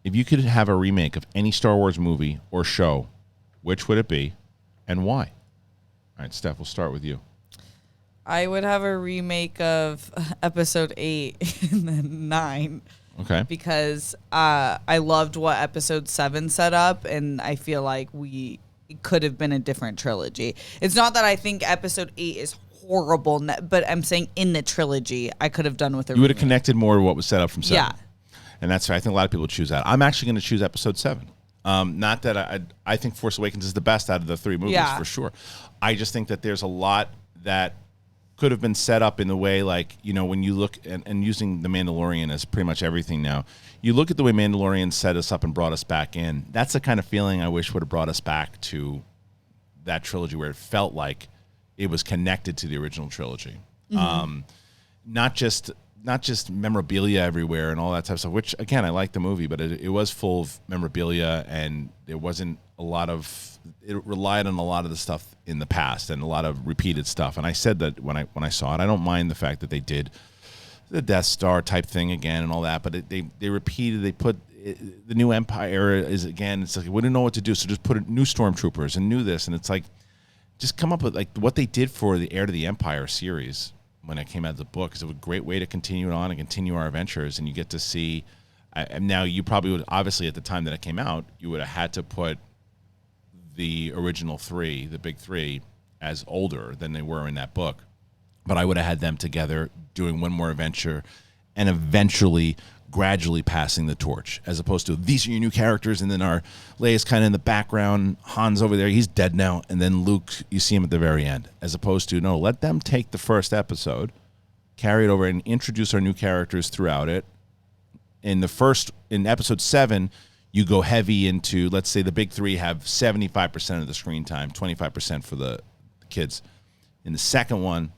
If you could have a remake of any Star Wars movie or show, which would it be? And why? All right, Steph, we'll start with you. I would have a remake of episode 8 and then 9. Okay. Because I loved what episode 7 set up, and I feel like it could have been a different trilogy. It's not that I think episode 8 is horrible, but I'm saying in the trilogy, I could have done with a remake. You would have connected more to what was set up from 7. Yeah. And that's, I think a lot of people would choose that. I'm actually going to choose episode 7. Not that I think Force Awakens is the best out of the 3 movies for sure. I just think that there's a lot that could have been set up in the way, like, when you look and using The Mandalorian as pretty much everything now, you look at the way Mandalorian set us up and brought us back in. That's the kind of feeling I wish would have brought us back to that trilogy where it felt like it was connected to the original trilogy. Mm-hmm. Not just memorabilia everywhere and all that type of stuff, which, again, I like the movie, but it was full of memorabilia, and there wasn't a lot of – it relied on a lot of the stuff in the past and a lot of repeated stuff. And I said that when I saw it, I don't mind the fact that they did the Death Star type thing again and all that, but they repeated – they put the new Empire is, again, it's like we didn't know what to do, so just put new stormtroopers and new this, and it's like just come up with like what they did for the Heir to the Empire series – when it came out of the book, is a great way to continue it on and continue our adventures, and you get to see. And now you probably would, obviously at the time that it came out, you would have had to put the original 3, the big 3, as older than they were in that book. But I would have had them together doing one more adventure, and eventually gradually passing the torch, as opposed to these are your new characters, and then our Leia's kind of in the background, Han's over there, he's dead now, and then Luke, you see him at the very end, as opposed to, no, let them take the first episode, carry it over, and introduce our new characters throughout it. In episode 7, you go heavy into, let's say the big three have 75% of the screen time, 25% for the kids. In the second one,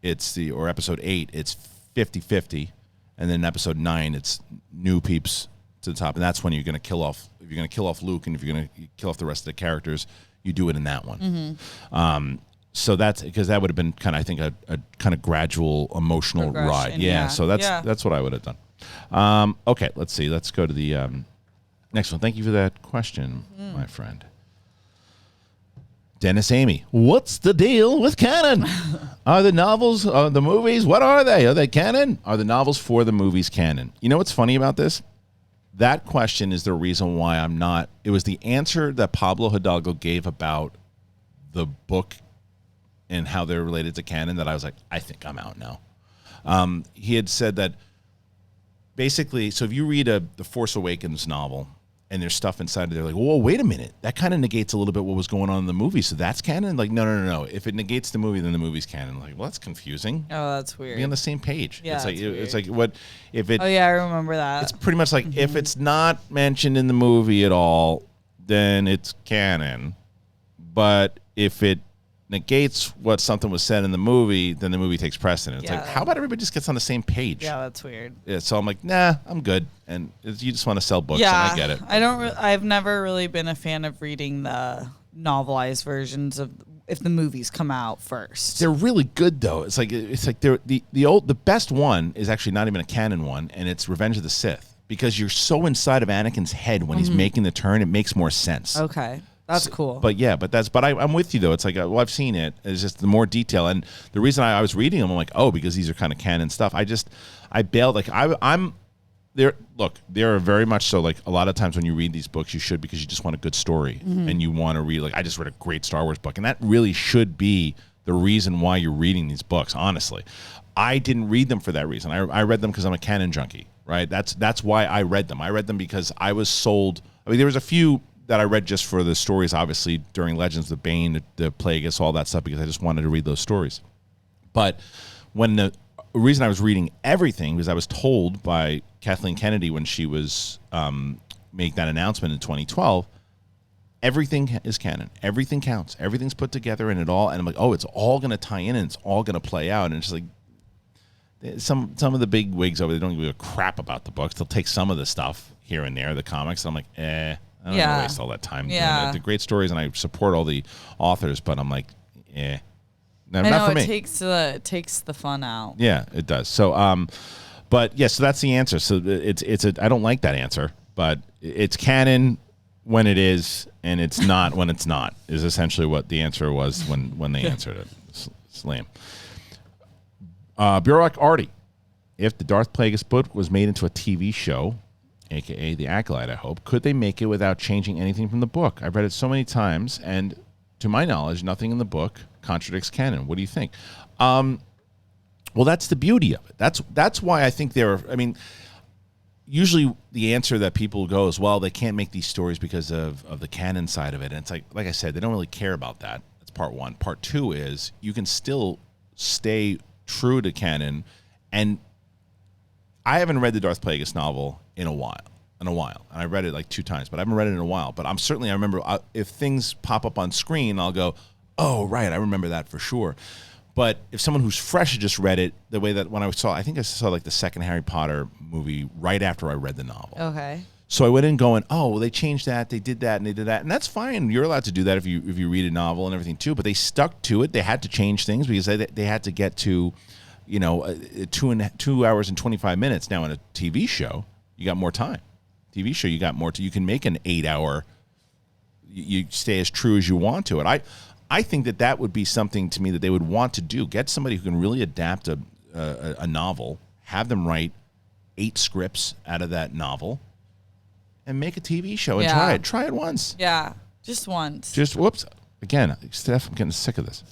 or episode 8, it's 50-50. And then in episode 9, it's new peeps to the top. And that's when you're going to kill off, if you're going to kill off Luke and if you're going to kill off the rest of the characters, you do it in that one. Mm-hmm. So that's, because that would have been kind of, I think, a kind of gradual emotional ride. Yeah. So that's what I would have done. Okay, let's see. Let's go to the next one. Thank you for that question, my friend. Dennis Amy, what's the deal with canon? Are the novels, the movies, what are they? Are they canon? Are the novels for the movies canon? You know what's funny about this? That question is the reason why I'm not. It was the answer that Pablo Hidalgo gave about the book and how they're related to canon that I was like, I think I'm out now. He had said that basically, so if you read the Force Awakens novel, and there's stuff inside of there like, whoa, wait a minute. That kind of negates a little bit what was going on in the movie. So that's canon? Like, no. If it negates the movie, then the movie's canon. Like, well, that's confusing. Oh, that's weird. Be on the same page. Yeah, it's like what if it. Oh yeah, I remember that. It's pretty much like if it's not mentioned in the movie at all, then it's canon. But if it negates what something was said in the movie, then the movie takes precedent. It's like, how about everybody just gets on the same page? Yeah, that's weird. Yeah, so I'm like, nah, I'm good. And you just want to sell books, and I get it. I've never really been a fan of reading the novelized versions of if the movies come out first. They're really good though. It's like they're the best one is actually not even a canon one, and it's Revenge of the Sith, because you're so inside of Anakin's head when he's making the turn, it makes more sense. Okay. That's cool. But I'm with you though. It's like, well, I've seen it. It's just the more detail. And the reason I was reading them, I'm like, oh, because these are kind of canon stuff. I bailed. Like I'm there. Look, there are very much so, like, a lot of times when you read these books, you should, because you just want a good story and you want to read, like, I just read a great Star Wars book. And that really should be the reason why you're reading these books. Honestly, I didn't read them for that reason. I read them because I'm a canon junkie, right? That's why I read them. I read them because I was sold. I mean, there was a few that I read just for the stories, obviously, during Legends, the Bane, the Plagueis, all that stuff, because I just wanted to read those stories. But when the reason I was reading everything was I was told by Kathleen Kennedy when she was making that announcement in 2012, everything is canon. Everything counts. Everything's put together in it all. And I'm like, oh, it's all going to tie in and it's all going to play out. And it's just like some of the big wigs over there don't give a crap about the books. They'll take some of the stuff here and there, the comics. And I'm like, I don't want to waste all that time doing it. The great stories, and I support all the authors, but I'm like, no, not for me. It takes the fun out. Yeah, it does. So, but yeah, so that's the answer. So I don't like that answer, but it's canon when it is, and it's not when it's not, is essentially what the answer was when they answered it. It's lame. Burok Artie, if the Darth Plagueis book was made into a TV show, a.k.a. The Acolyte, I hope, could they make it without changing anything from the book? I've read it so many times, and to my knowledge, nothing in the book contradicts canon. What do you think? Well, that's the beauty of it. That's why I think usually the answer that people go is, well, they can't make these stories because of the canon side of it. And it's like I said, they don't really care about that. That's part one. Part two is you can still stay true to canon. And I haven't read the Darth Plagueis novel in a while. And I read it like 2 times, but I haven't read it in a while. But I remember if things pop up on screen, I'll go, oh, right, I remember that for sure. But if someone who's fresh just read it, the way that when I saw like the second Harry Potter movie right after I read the novel. Okay. So I went in going, oh, well, they changed that, they did that, and they did that. And that's fine. You're allowed to do that if you read a novel and everything too. But they stuck to it. They had to change things because they had to get to, 2 hours and 25 minutes. Now in a TV show, you got more time. TV show, you got more. You can make an 8-hour. You stay as true as you want to it. I think that would be something to me that they would want to do. Get somebody who can really adapt a novel, have them write 8 scripts out of that novel, and make a TV show and try it. Try it once. Yeah, just once. Whoops. Again, Steph, I'm getting sick of this.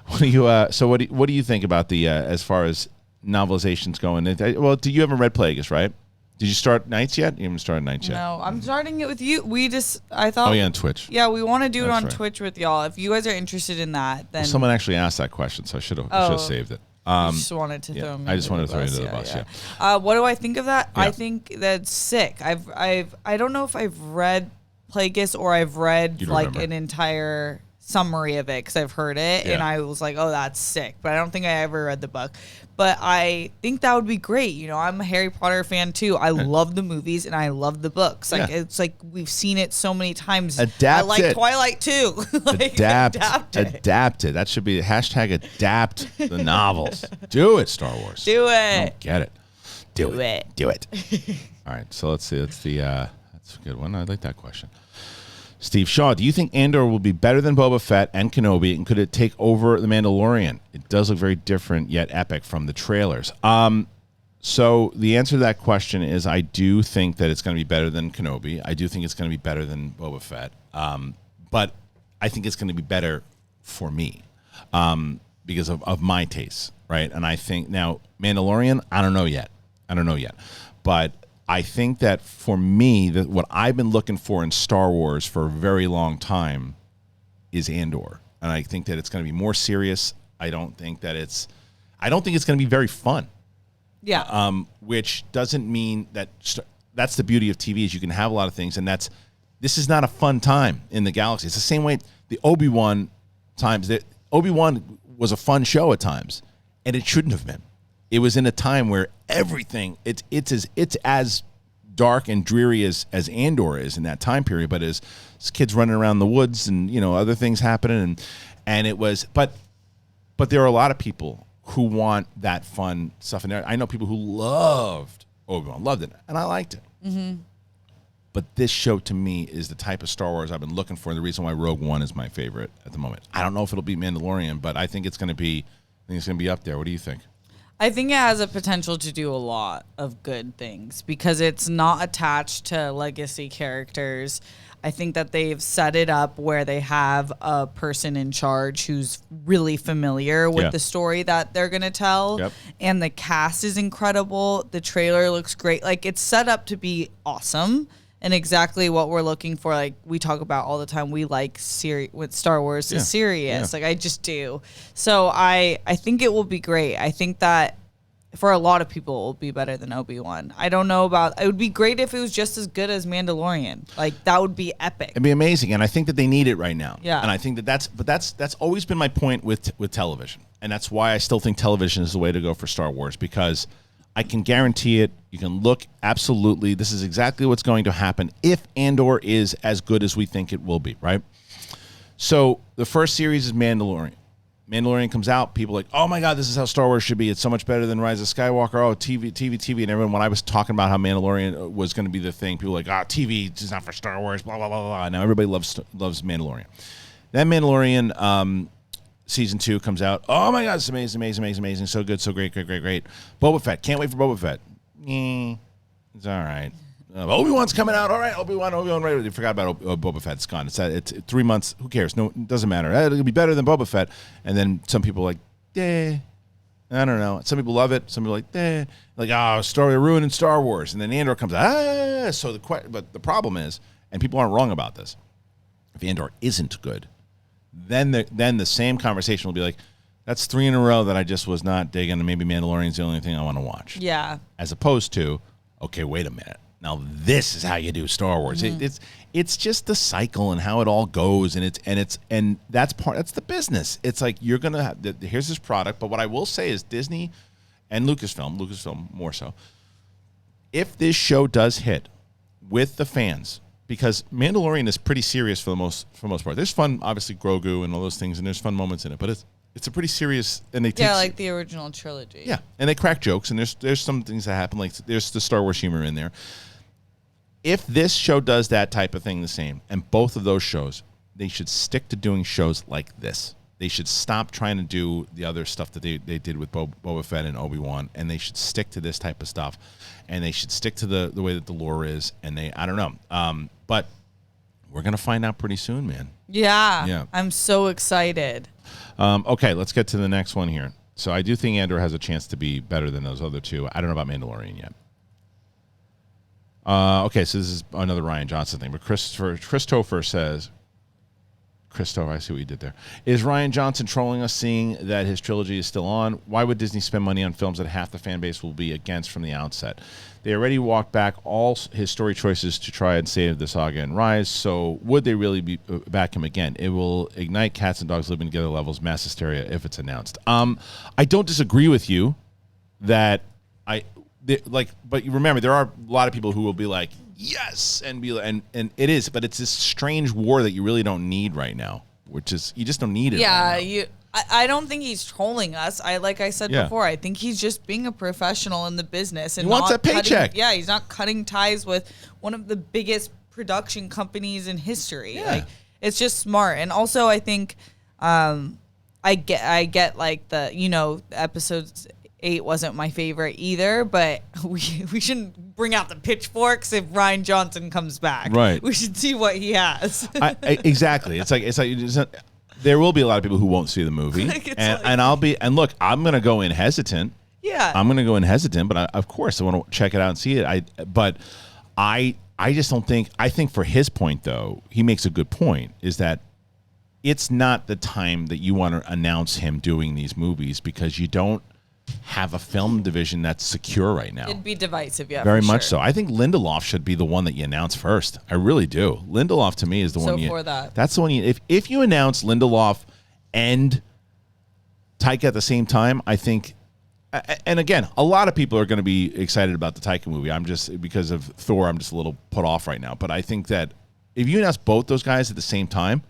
What do you think about the as far as novelizations going. Well, you haven't read Plagueis, right? Did you start Knights yet? You haven't started Knights yet. No, I'm starting it with you. I thought. Oh yeah, on Twitch. Yeah, we want to do it on right. Twitch with y'all. If you guys are interested in that, then Someone actually asked that question, so I should have saved it. just wanted to throw me. I just wanted to throw you into the bus. What do I think of that? Yeah. I think that's sick. I don't know if I've read Plagueis or I've read an entire summary of it because I've heard it and I was like, oh, that's sick. But I don't think I ever read the book. But I think that would be great. You know, I'm a Harry Potter fan too. I love the movies and I love the books. Like it's like we've seen it so many times. Adapt I like it. Twilight too. Adapt it. That should be the hashtag. Adapt the novels. Do it, Star Wars. Do it. I don't get it. Do it. All right. So let's see. That's a good one. I like that question. Steve Shaw, do you think Andor will be better than Boba Fett and Kenobi, and could it take over The Mandalorian? It does look very different, yet epic from the trailers. So the answer to that question is I do think that it's going to be better than Kenobi. I do think it's going to be better than Boba Fett. But I think it's going to be better for me because of my tastes, right? And I think now Mandalorian, I don't know yet. But I think that for me, that what I've been looking for in Star Wars for a very long time is Andor, and I think that it's going to be more serious. I don't think it's going to be very fun. Yeah. Which doesn't mean that. That's the beauty of TV is you can have a lot of things, and this is not a fun time in the galaxy. It's the same way the Obi Wan times. That Obi Wan was a fun show at times, and it shouldn't have been. It was in a time where everything it's as dark and dreary as Andor is in that time period, but as kids running around the woods and other things happening and it was but there are a lot of people who want that fun stuff in there. I know people who loved Obi-Wan, loved it, and I liked it. Mm-hmm. But this show to me is the type of Star Wars I've been looking for, and the reason why Rogue One is my favorite at the moment. I don't know if it'll be Mandalorian, but I think it's going to be up there. What do you think? I think it has a potential to do a lot of good things because it's not attached to legacy characters. I think that they've set it up where they have a person in charge who's really familiar with the story that they're going to tell. Yep. And the cast is incredible. The trailer looks great. Like, it's set up to be awesome and exactly what we're looking for. Like we talk about all the time, we like with Star Wars is serious. Like I just do. So I think it will be great. I think that for a lot of people, it will be better than Obi-Wan. I don't know about. It would be great if it was just as good as Mandalorian. Like that would be epic. It'd be amazing, and I think that they need it right now. Yeah. And I think that's always been my point with television, and that's why I still think television is the way to go for Star Wars because I can guarantee it. You can look absolutely. This is exactly what's going to happen if Andor is as good as we think it will be. Right. So the first series is Mandalorian. Mandalorian comes out, people are like, oh my God, this is how Star Wars should be. It's so much better than Rise of Skywalker. Oh, TV. And everyone, when I was talking about how Mandalorian was going to be the thing, people were like, TV is not for Star Wars, blah, blah, blah, blah. Now everybody loves Mandalorian. Then Mandalorian season 2 comes out. Oh my God, it's amazing. So good, so great. Boba Fett. Can't wait for Boba Fett. It's all right. Obi-Wan's coming out. All right, Obi-Wan, right. You forgot about Boba Fett. It's gone. It's 3 months. Who cares? No, it doesn't matter. It'll be better than Boba Fett. And then some people are like, I don't know. Some people love it. Some people are like, like, story ruining Star Wars. And then Andor comes out. So but the problem is, and people aren't wrong about this, if Andor isn't good, then the same conversation will be like, that's 3 in a row that I just was not digging, and maybe Mandalorian's the only thing I want to watch. Yeah. As opposed to, okay, wait a minute. Now this is how you do Star Wars. Mm-hmm. It's just the cycle and how it all goes, and that's the business. It's like you're gonna have here's this product, but what I will say is Disney and Lucasfilm more so. If this show does hit with the fans, because Mandalorian is pretty serious for the most part. There's fun, obviously Grogu and all those things, and there's fun moments in it, but it's a pretty serious, and they take like the original trilogy. Yeah, and they crack jokes, and there's some things that happen, like there's the Star Wars humor in there. If this show does that type of thing the same, and both of those shows, they should stick to doing shows like this. They should stop trying to do the other stuff that they did with Boba Fett and Obi-Wan, and they should stick to this type of stuff, and they should stick to the way that the lore is, and I don't know. But we're going to find out pretty soon, man. Yeah. I'm so excited. Okay, let's get to the next one here. So I do think Andor has a chance to be better than those other two. I don't know about Mandalorian yet. Okay, so this is another Rian Johnson thing. But Christopher says, I see what you did there. Is Rian Johnson trolling us, seeing that his trilogy is still on? Why would Disney spend money on films that half the fan base will be against from the outset? They already walked back all his story choices to try and save the saga and Rise, so would they really back him again? It will ignite cats and dogs living together levels, mass hysteria if it's announced. I don't disagree with you that but you remember, there are a lot of people who will be like, yes, and it is, but it's this strange war that you really don't need right now, which is you just don't need it. Yeah, right now. I don't think he's trolling us. Like I said before, I think he's just being a professional in the business and he wants that paycheck. He's not cutting ties with one of the biggest production companies in history. Yeah. Like, it's just smart. And also, I think I get like the episodes 8 wasn't my favorite either, but we shouldn't bring out the pitchforks if Rian Johnson comes back. Right. We should see what he has. Exactly. It's like there will be a lot of people who won't see the movie, and look, I'm going to go in hesitant. Yeah. I'm going to go in hesitant, but of course I want to check it out and see it. But I just don't think. I think for his point though, he makes a good point. Is that it's not the time that you want to announce him doing these movies because you don't have a film division that's secure right now. It'd be divisive, yeah. Very much so. I think Lindelof should be the one that you announce first. I really do. Lindelof to me is the one. That's the one. If you announce Lindelof and Taika at the same time, I think. And again, a lot of people are going to be excited about the Taika movie. I'm just because of Thor. I'm just a little put off right now. But I think that if you announce both those guys at the same time,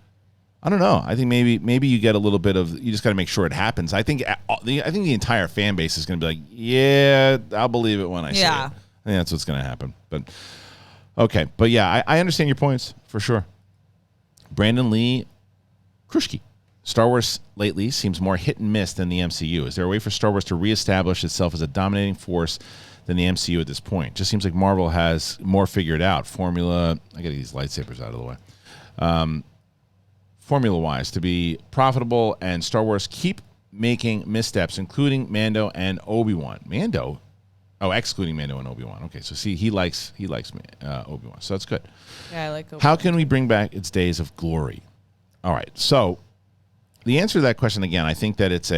I don't know. I think maybe you get a little bit of. You just got to make sure it happens. I think the entire fan base is going to be like, yeah, I'll believe it when I see it. I think that's what's going to happen. But okay, but yeah, I understand your points for sure. Brandon Lee Kruschke. Star Wars lately seems more hit and miss than the MCU. Is there a way for Star Wars to reestablish itself as a dominating force than the MCU at this point? Just seems like Marvel has more figured out. Formula. I got these lightsabers out of the way. Formula-wise, to be profitable, and Star Wars keep making missteps, including Mando and Obi-Wan. Mando? Oh, excluding Mando and Obi-Wan. Okay, so see, he likes Obi-Wan, so that's good. Yeah, I like Obi-Wan. How can we bring back its days of glory? All right, so the answer to that question, again, I think that it's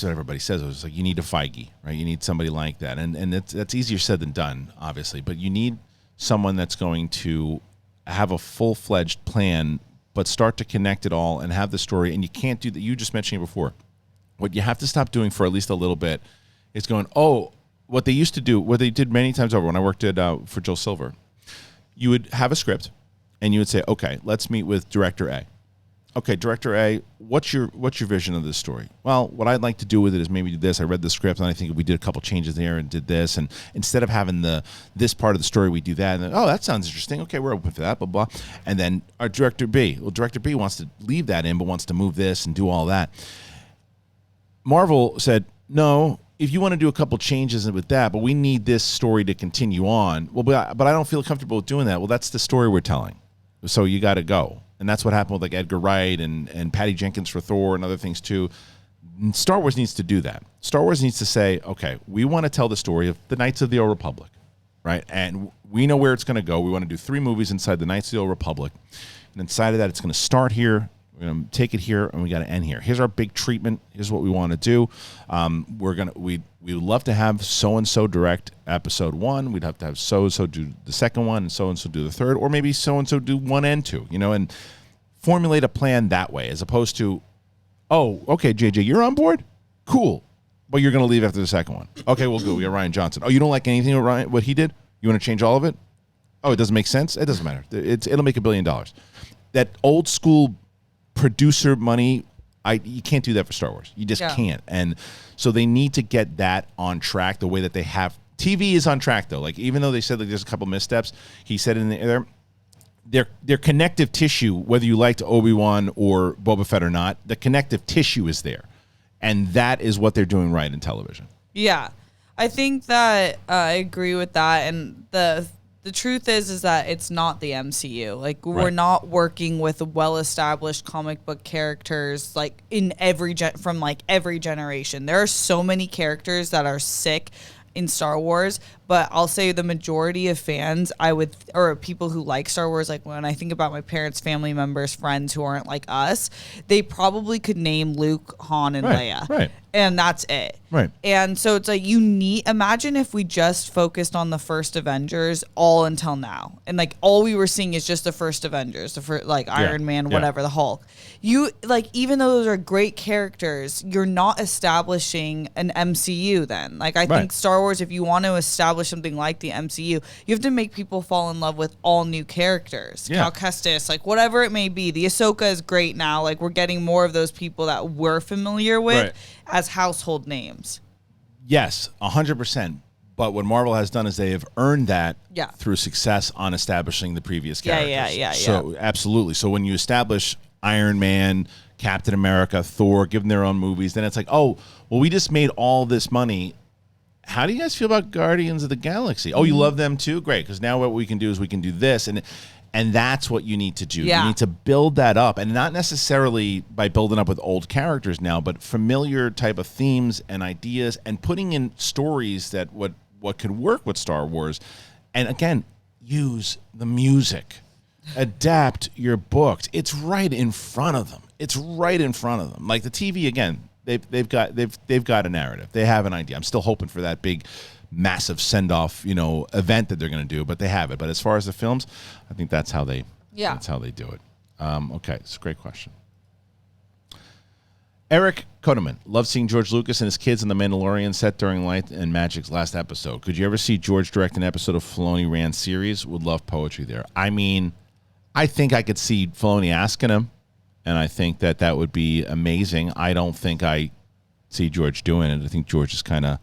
what everybody says. It's like you need a Feige, right? You need somebody like that, and that's easier said than done, obviously, but you need someone that's going to have a full-fledged plan, but start to connect it all and have the story. And you can't do that. You just mentioned it before. What you have to stop doing for at least a little bit is going, what they used to do, what they did many times over when I worked for Joel Silver, you would have a script and you would say, okay, let's meet with Director A. Okay, Director A, what's your vision of this story? Well, what I'd like to do with it is maybe do this. I read the script, and I think we did a couple changes there and did this. And instead of having this part of the story, we do that. And then, that sounds interesting. Okay, we're open for that, blah, blah. And then our Director B. Well, Director B wants to leave that in, but wants to move this and do all that. Marvel said, no, if you want to do a couple changes with that, but we need this story to continue on. Well, but I don't feel comfortable with doing that. Well, that's the story we're telling. So you got to go. And that's what happened with like Edgar Wright and Patty Jenkins for Thor and other things too. Star Wars needs to do that. Star Wars needs to say, okay, we want to tell the story of the Knights of the Old Republic, right? And we know where it's going to go. We want to do 3 movies inside the Knights of the Old Republic. And inside of that, it's going to start here. We're going to take it here, and we got to end here. Here's our big treatment. Here's what we want to do. We would love to have so-and-so direct episode 1. We'd have to have so-and-so do the second one, and so-and-so do the third, or maybe so-and-so do 1 and 2, and formulate a plan that way, as opposed to, okay, JJ, you're on board? Cool. But you're going to leave after the second one. Okay, we'll go. We got Rian Johnson. Oh, you don't like anything with what he did? You want to change all of it? Oh, it doesn't make sense? It doesn't matter. It'll make $1 billion. That old school producer money, you can't do that for Star Wars. You just can't. And so they need to get that on track the way that they have. TV is on track, though. Like, even though they said like there's a couple missteps, he said in there, their connective tissue, whether you liked Obi-Wan or Boba Fett or not, the connective tissue is there. And that is what they're doing right in television. Yeah. I think that I agree with that. And the the truth is that it's not the MCU. Like, we're not working with well-established comic book characters like in from every generation. There are so many characters that are sick in Star Wars, but I'll say the majority of fans, or people who like Star Wars, like when I think about my parents, family members, friends who aren't like us, they probably could name Luke, Han, and Leia. Right. And that's it. Right. And so it's like, imagine if we just focused on the first Avengers all until now. And like all we were seeing is just the first Avengers, the first, like Iron Man, whatever, the Hulk. Even though those are great characters, you're not establishing an MCU then. Like I think Star Wars, if you want to establish something like the MCU, you have to make people fall in love with all new characters. Cal Kestis, like whatever it may be. The Ahsoka is great now. Like we're getting more of those people that we're familiar with as household names. Yes, 100%. But what Marvel has done is they have earned that through success on establishing the previous characters. So absolutely. So when you establish Iron Man, Captain America, Thor, give them their own movies, then it's like, oh, well, we just made all this money. How do you guys feel about Guardians of the Galaxy? Oh, you love them too? Great, because now what we can do is we can do this. And that's what you need to do. You need to build that up, and not necessarily by building up with old characters now, but familiar type of themes and ideas, and putting in stories that what could work with Star Wars. And again, use the music. Adapt your books. It's right in front of them. Like the TV, again, they've got a narrative. They have an idea. I'm still hoping for that big, massive send-off, event that they're going to do, but they have it. But as far as the films, I think that's how they do it. Okay, it's a great question. Eric Kodeman, love seeing George Lucas and his kids in The Mandalorian set during Light and Magic's last episode. Could you ever see George direct an episode of Filoni ran series? Would love poetry there. I mean, I think I could see Filoni asking him, and I think that would be amazing. I don't think I see George doing it. I think George is kind of,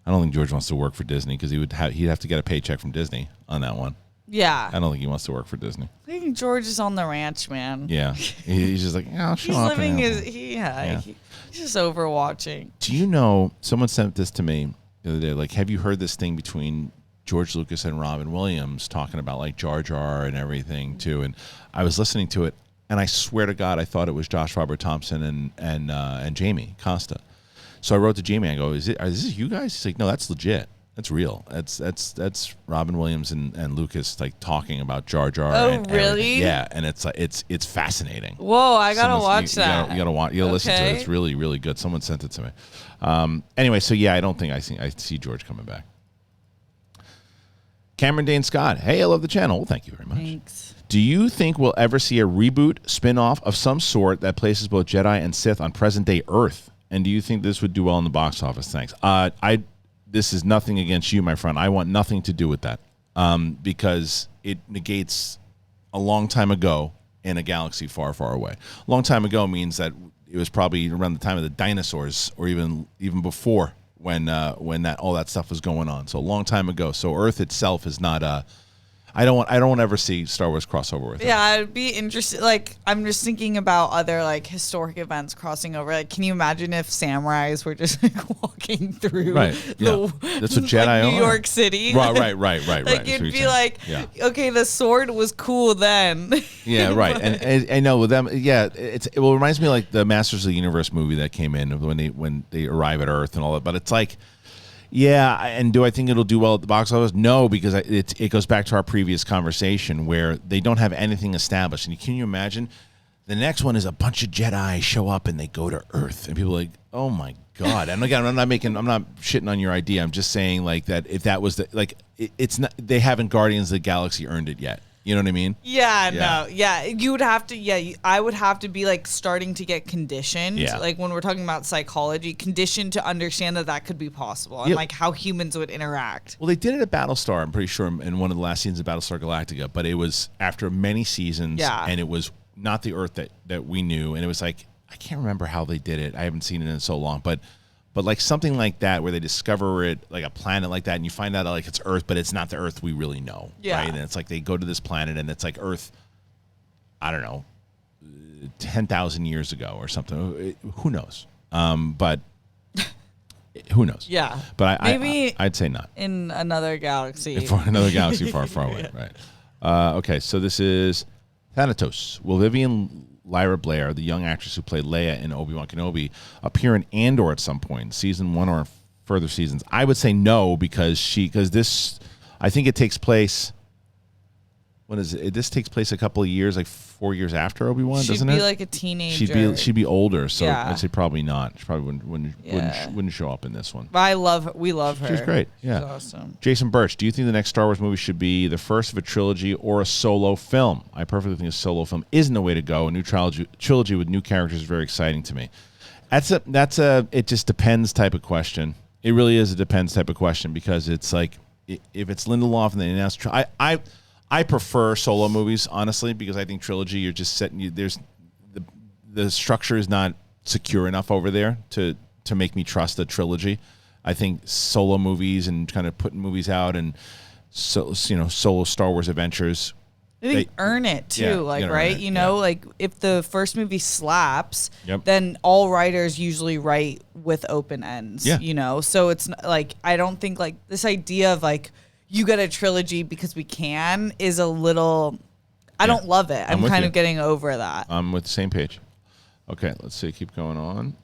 I don't think George wants to work for Disney because he'd have to get a paycheck from Disney on that one. Yeah. I don't think he wants to work for Disney. I think George is on the ranch, man. Yeah. He's just like, yeah, I'll show He's up. living he's just overwatching. Do you know, someone sent this to me the other day, like, have you heard this thing between George Lucas and Robin Williams talking about like Jar Jar and everything too? And I was listening to it, and I swear to God, I thought it was Josh Robert Thompson and Jamie Costa. So I wrote to Jamie, I go, is this you guys? He's like, no, that's legit. That's real. That's Robin Williams and Lucas like talking about Jar Jar. Oh, really? Yeah, and it's fascinating. Whoa, I gotta watch that. You gotta listen to it. It's really, really good. Someone sent it to me. Anyway, so yeah, I don't think I see George coming back. Cameron Dane Scott, hey, I love the channel. Well, thank you very much. Thanks. Do you think we'll ever see a reboot, spin-off of some sort that places both Jedi and Sith on present-day Earth? And do you think this would do well in the box office? Thanks. This is nothing against you, my friend. I want nothing to do with that because it negates a long time ago in a galaxy far, far away. A long time ago means that it was probably around the time of the dinosaurs or even before when all that stuff was going on. So a long time ago. So Earth itself is not I don't want to ever see Star Wars crossover with it. Yeah, I'd be interested. Like, I'm just thinking about other like historic events crossing over. Like, can you imagine if samurais were just like walking through that's what Jedi like, are. New York City? Right. Like, it'd be like, okay, the sword was cool then. Yeah, right. And I know with them, it reminds me of like the Masters of the Universe movie that came in when they arrive at Earth and all that. But it's like, yeah, and do I think it'll do well at the box office? No, because it goes back to our previous conversation where they don't have anything established. And can you imagine? The next one is a bunch of Jedi show up and they go to Earth, and people are like, oh my God. And again, I'm not shitting on your idea. I'm just saying like that if that was it's not, they haven't Guardians of the Galaxy earned it yet. You know what I mean? No. You would have to, I would have to be like starting to get conditioned. Yeah. Like when we're talking about psychology, conditioned to understand that could be possible and like how humans would interact. Well, they did it at Battlestar, I'm pretty sure, in one of the last seasons of Battlestar Galactica, but it was after many seasons and it was not the Earth that we knew. And it was like, I can't remember how they did it. I haven't seen it in so long, but like something like that where they discover it, like a planet like that, and you find out like it's Earth, but it's not the Earth we really know. Yeah. Right? And it's like they go to this planet and it's like Earth, I don't know, 10,000 years ago or something. Who knows? But Who knows? Yeah. But maybe I'd say not. In another galaxy. Another galaxy far, far away. Right. Okay, so this is Thanatos. Will Vivian Lyra Blair, the young actress who played Leia in Obi Wan Kenobi, appear in Andor at some point, season 1 or further seasons? I would say no, because this, I think it takes place. When is it? This takes place a couple of years, like 4 years after Obi-Wan, doesn't it? She'd be like a teenager. She'd be older, so Yeah. I'd say probably not. She probably wouldn't show up in this one. But we love her. She's great. Yeah. She's awesome. Jason Birch, do you think the next Star Wars movie should be the first of a trilogy or a solo film? I perfectly think a solo film isn't the way to go. A new trilogy with new characters is very exciting to me. That's a it just depends type of question. It really is a depends type of question, because it's like, if it's Lindelof and they announce I prefer solo movies, honestly, because I think trilogy, you're just setting there's the structure is not secure enough over there to make me trust a trilogy. I think solo movies and kind of putting movies out and solo Star Wars adventures, They earn it too, yeah, right? Like if the first movie slaps, then all writers usually write with open ends. Yeah. So it's like, I don't think like this idea of like, you get a trilogy because we can is a little, I don't love it. I'm kind of getting over that. I'm with the same page. Okay, let's see. Keep going on.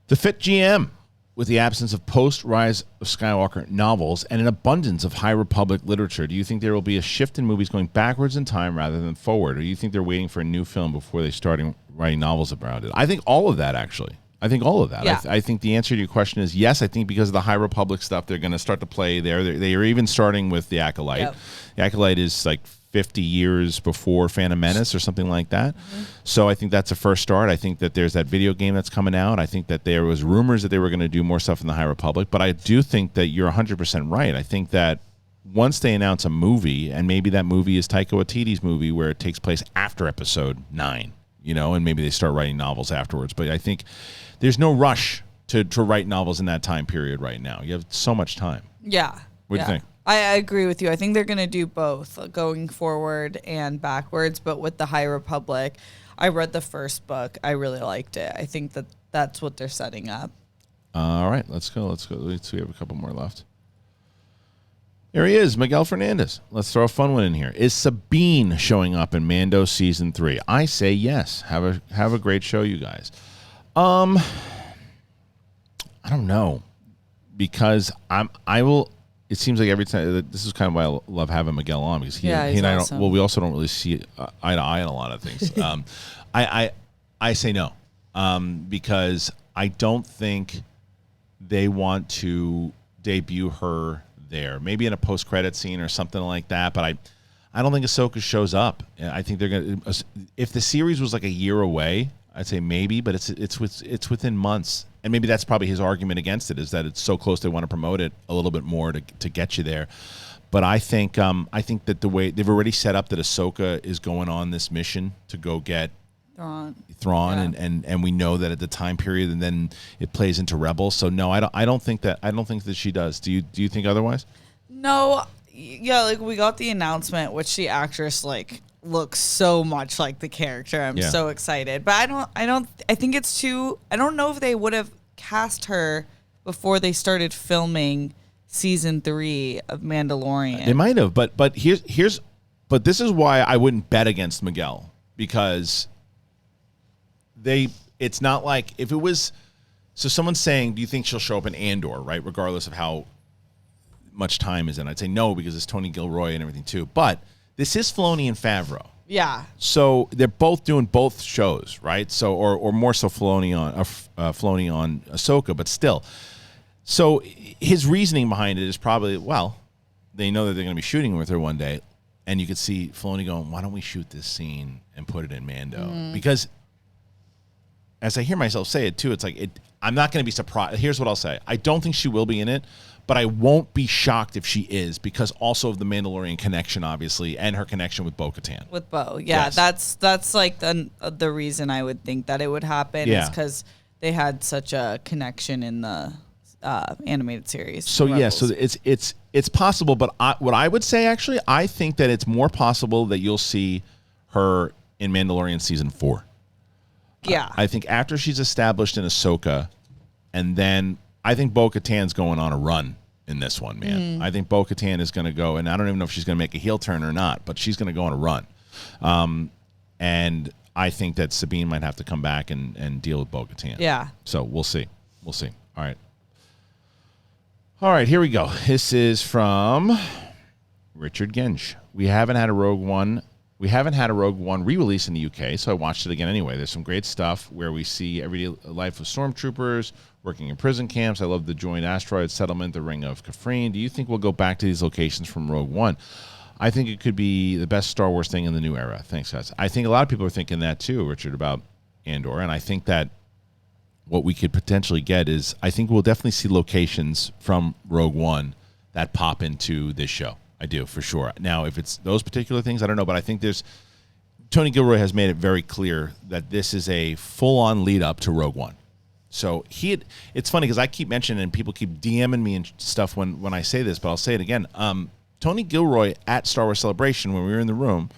The Fit GM. With the absence of post-Rise of Skywalker novels and an abundance of High Republic literature, do you think there will be a shift in movies going backwards in time rather than forward? Or do you think they're waiting for a new film before they start writing novels about it? I think all of that, actually. I think all of that. Yeah. I think the answer to your question is yes. I think because of the High Republic stuff, they're going to start to play there. They are even starting with the Acolyte. Yep. The Acolyte is like 50 years before Phantom Menace or something like that. Mm-hmm. So I think that's a first start. I think that there's that video game that's coming out. I think that there was rumors that they were going to do more stuff in the High Republic. But I do think that you're 100% right. I think that once they announce a movie, and maybe that movie is Taika Waititi's movie where it takes place after Episode 9, and maybe they start writing novels afterwards. But I think there's no rush to write novels in that time period right now. You have so much time. Yeah. What do you think? I agree with you. I think they're going to do both, going forward and backwards. But with the High Republic, I read the first book. I really liked it. I think that's what they're setting up. All right, let's go. Let's see. We have a couple more left. Here he is, Miguel Fernandez. Let's throw a fun one in here. Is Sabine showing up in Mando Season 3? I say yes. Have a great show, you guys. I don't know, because I will. It seems like every time, this is kind of why I love having Miguel on, because he and I awesome. we also don't really see eye to eye on a lot of things. I say no, because I don't think they want to debut her there. Maybe in a post-credit scene or something like that, but I don't think Ahsoka shows up. I think they're gonna. If the series was like a year away, I'd say maybe, but it's within months. And maybe that's probably his argument against it, is that it's so close they want to promote it a little bit more to get you there. But I think that the way they've already set up that Ahsoka is going on this mission to go get Thrawn, and we know that at the time period, and then it plays into Rebels. So no, I don't think that she does. Do you think otherwise? No, yeah, like we got the announcement, which the actress looks so much like the character. I'm so excited. But I think it's too, I don't know if they would have cast her before they started filming season 3 of Mandalorian. They might have, but this is why I wouldn't bet against Miguel, because it's not like if it was, so someone's saying, do you think she'll show up in Andor, right? Regardless of how much time is in. I'd say no, because it's Tony Gilroy and everything too. But this is Filoni and Favreau. Yeah. So they're both doing both shows, right? So or more so Filoni on Ahsoka, but still. So his reasoning behind it is probably, well, they know that they're going to be shooting with her one day, and you could see Filoni going, why don't we shoot this scene and put it in Mando? Mm-hmm. Because as I hear myself say it too, it's like I'm not going to be surprised. Here's what I'll say. I don't think she will be in it, but I won't be shocked if she is, because also of the Mandalorian connection, obviously, and her connection with Bo-Katan. With Bo, yeah, yes. That's like the reason I would think that it would happen is because they had such a connection in the animated series. So so it's possible, but what I would say, actually, I think that it's more possible that you'll see her in Mandalorian season 4. Yeah, I think after she's established in Ahsoka, and then I think Bo-Katan's going on a run in this one, man. I think Bo-Katan is going to go, and I don't even know if she's going to make a heel turn or not, but she's going to go on a run. And I think that Sabine might have to come back and deal with Bo-Katan. Yeah. So we'll see. We'll see. All right, here we go. This is from Richard Gensch. We haven't had a Rogue One re-release in the UK, so I watched it again anyway. There's some great stuff where we see everyday life of stormtroopers working in prison camps. I love the joint asteroid settlement, the Ring of Kafrene. Do you think we'll go back to these locations from Rogue One? I think it could be the best Star Wars thing in the new era. Thanks, guys. I think a lot of people are thinking that too, Richard, about Andor, and I think that what we could potentially get is, I think we'll definitely see locations from Rogue One that pop into this show. I do, for sure. Now, if it's those particular things, I don't know, but I think Tony Gilroy has made it very clear that this is a full-on lead-up to Rogue One. So it's funny because I keep mentioning and people keep DMing me and stuff when I say this, but I'll say it again. Tony Gilroy at Star Wars Celebration, when we were in the room,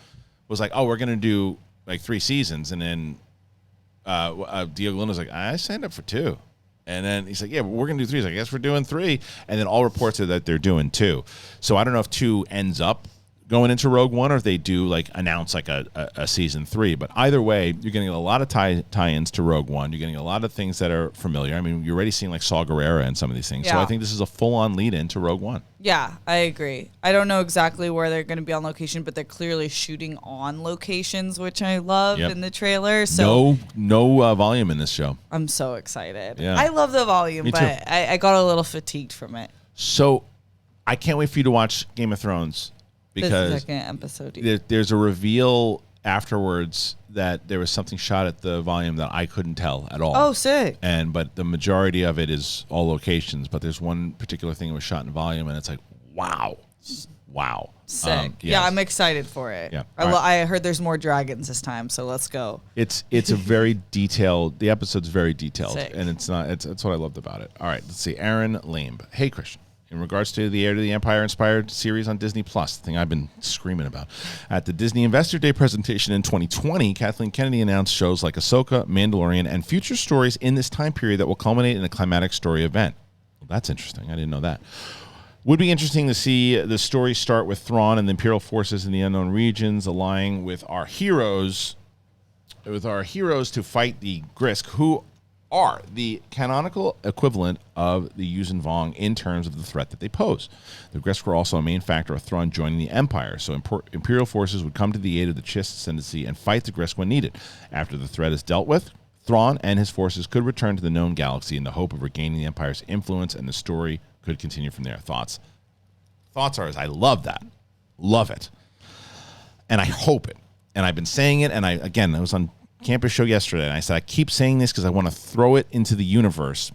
was like, "Oh, we're going to do like 3 seasons," and then Diego Luna's like, "I signed up for 2." And then he's like, "Yeah, but we're going to do 3." He's like, "I guess we're doing 3." And then all reports are that they're doing 2. So I don't know if 2 ends up going into Rogue One or if they do like announce like a season 3. But either way, you're getting a lot of tie-ins to Rogue One. You're getting a lot of things that are familiar. I mean, you're already seeing like Saw Gerrera and some of these things. Yeah. So I think this is a full-on lead-in to Rogue One. Yeah, I agree. I don't know exactly where they're going to be on location, but they're clearly shooting on locations, which I love in the trailer. So no volume in this show. I'm so excited. Yeah. I love the volume, Me too. but I got a little fatigued from it. So I can't wait for you to watch Game of Thrones because the second episode. There's a reveal afterwards that there was something shot at the volume that I couldn't tell at all. Oh, sick. But the majority of it is all locations, but there's one particular thing that was shot in volume, and it's like, wow. Sick. Yes. Yeah, I'm excited for it. Yeah. I heard there's more dragons this time, so let's go. It's a very detailed. The episode's very detailed, Sick. and it's what I loved about it. All right, let's see. Aaron Lamb. Hey, Kristian. In regards to the Heir to the Empire inspired series on Disney Plus, the thing I've been screaming about. At the Disney Investor Day presentation in 2020, Kathleen Kennedy announced shows like Ahsoka, Mandalorian, and future stories in this time period that will culminate in a climatic story event. Well, that's interesting. I didn't know that. Would be interesting to see the story start with Thrawn and the Imperial forces in the unknown regions, allying with our heroes to fight the Grisk, who are the canonical equivalent of the Yuuzhan Vong in terms of the threat that they pose. The Grisk were also a main factor of Thrawn joining the Empire, so Imperial forces would come to the aid of the Chiss ascendancy and fight the Grisk when needed. After the threat is dealt with, Thrawn and his forces could return to the known galaxy in the hope of regaining the Empire's influence, and the story could continue from there. Thoughts are, I love that. Love it. And I hope it. And I've been saying it, and I was on Campus Show yesterday, and I said, I keep saying this because I want to throw it into the universe.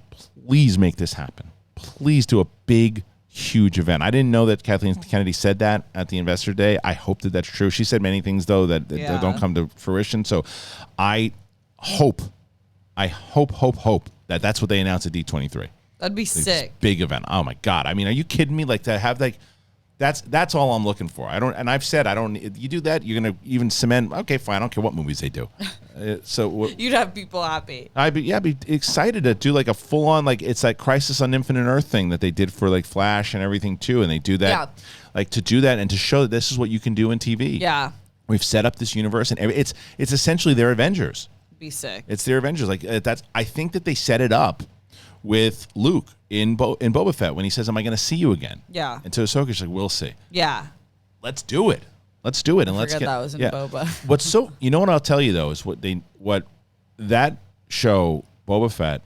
Please make this happen. Please do a big, huge event. I didn't know that Kathleen Kennedy said that at the Investor Day. I hope that that's true. She said many things, though, that don't come to fruition. So I hope that that's what they announced at D23. That'd be sick. Big event. Oh, my God. I mean, are you kidding me? Like, to have, like... That's all I'm looking for. I've said I don't. You do that, you're gonna even cement. Okay, fine. I don't care what movies they do. You'd have people happy. I'd be excited to do like a full on, like, it's that Crisis on Infinite Earth thing that they did for like Flash and everything too, and they do that, like, to do that and to show that this is what you can do in TV. Yeah, we've set up this universe, and it's essentially their Avengers. Be sick. It's their Avengers. Like, that's. I think that they set it up with Luke in Boba Fett when he says, "Am I going to see you again?" Yeah. And to Ahsoka, she's like, "We'll see." Yeah. Let's do it. And let's get that was in Boba. What's so? You know what I'll tell you though is what that show Boba Fett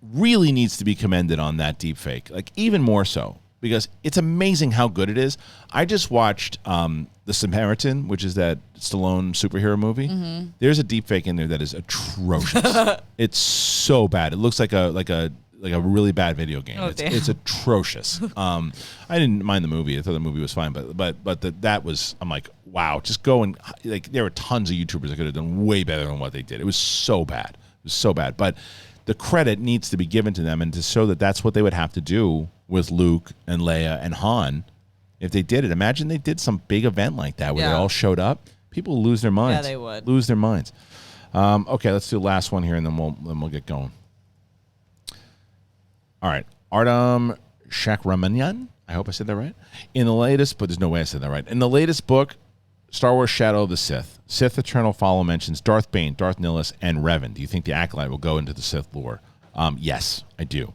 really needs to be commended on, that deep fake, like even more so, because it's amazing how good it is. I just watched The Samaritan, which is that Stallone superhero movie. Mm-hmm. There's a deepfake in there that is atrocious. It's so bad. It looks like a really bad video game. Oh, it's atrocious. I didn't mind the movie. I thought the movie was fine, but that was, I'm like, wow, just go and, like, there were tons of YouTubers that could have done way better than what they did. It was so bad. But the credit needs to be given to them, and to show that that's what they would have to do with Luke and Leia and Han. If they did it, imagine they did some big event like that where they all showed up. People lose their minds. Yeah, they would. Lose their minds. Okay, let's do the last one here, and then we'll get going. All right. Artem Shakramanyan. I hope I said that right. In the latest, but there's no way I said that right. In the latest book, Star Wars Shadow of the Sith, Sith Eternal Follow mentions Darth Bane, Darth Nihilus, and Revan. Do you think the Acolyte will go into the Sith lore? Yes, I do.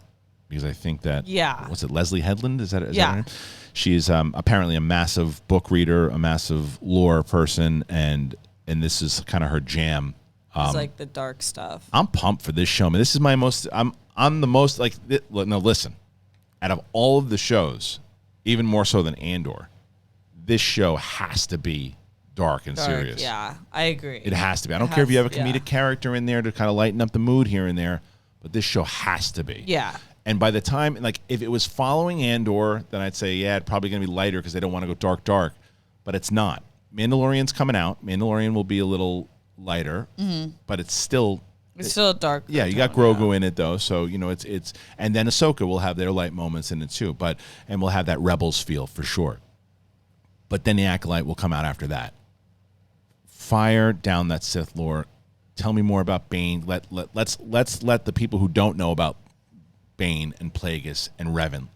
Because I think that, what's it, Leslie Headland? Is that her name? She's apparently a massive book reader, a massive lore person, and this is kind of her jam. It's like the dark stuff. I'm pumped for this show. I mean, this is my most, I'm the most, like, no, listen. Out of all of the shows, even more so than Andor, this show has to be dark and serious. Yeah, I agree. It has to be. I don't care if you have a comedic character in there to kind of lighten up the mood here and there, but this show has to be. Yeah. And by the time, like, if it was following Andor, then I'd say, yeah, it's probably going to be lighter because they don't want to go dark. But it's not. Mandalorian's coming out. Mandalorian will be a little lighter, but it's still... It's still dark. Yeah, you got Grogu in it, though. So, you know, it's and then Ahsoka will have their light moments in it, too. And we'll have that Rebels feel for sure. But then the Acolyte will come out after that. Fire down that Sith lore. Tell me more about Bane. Let's let the people who don't know about Bane and Plagueis and Revan.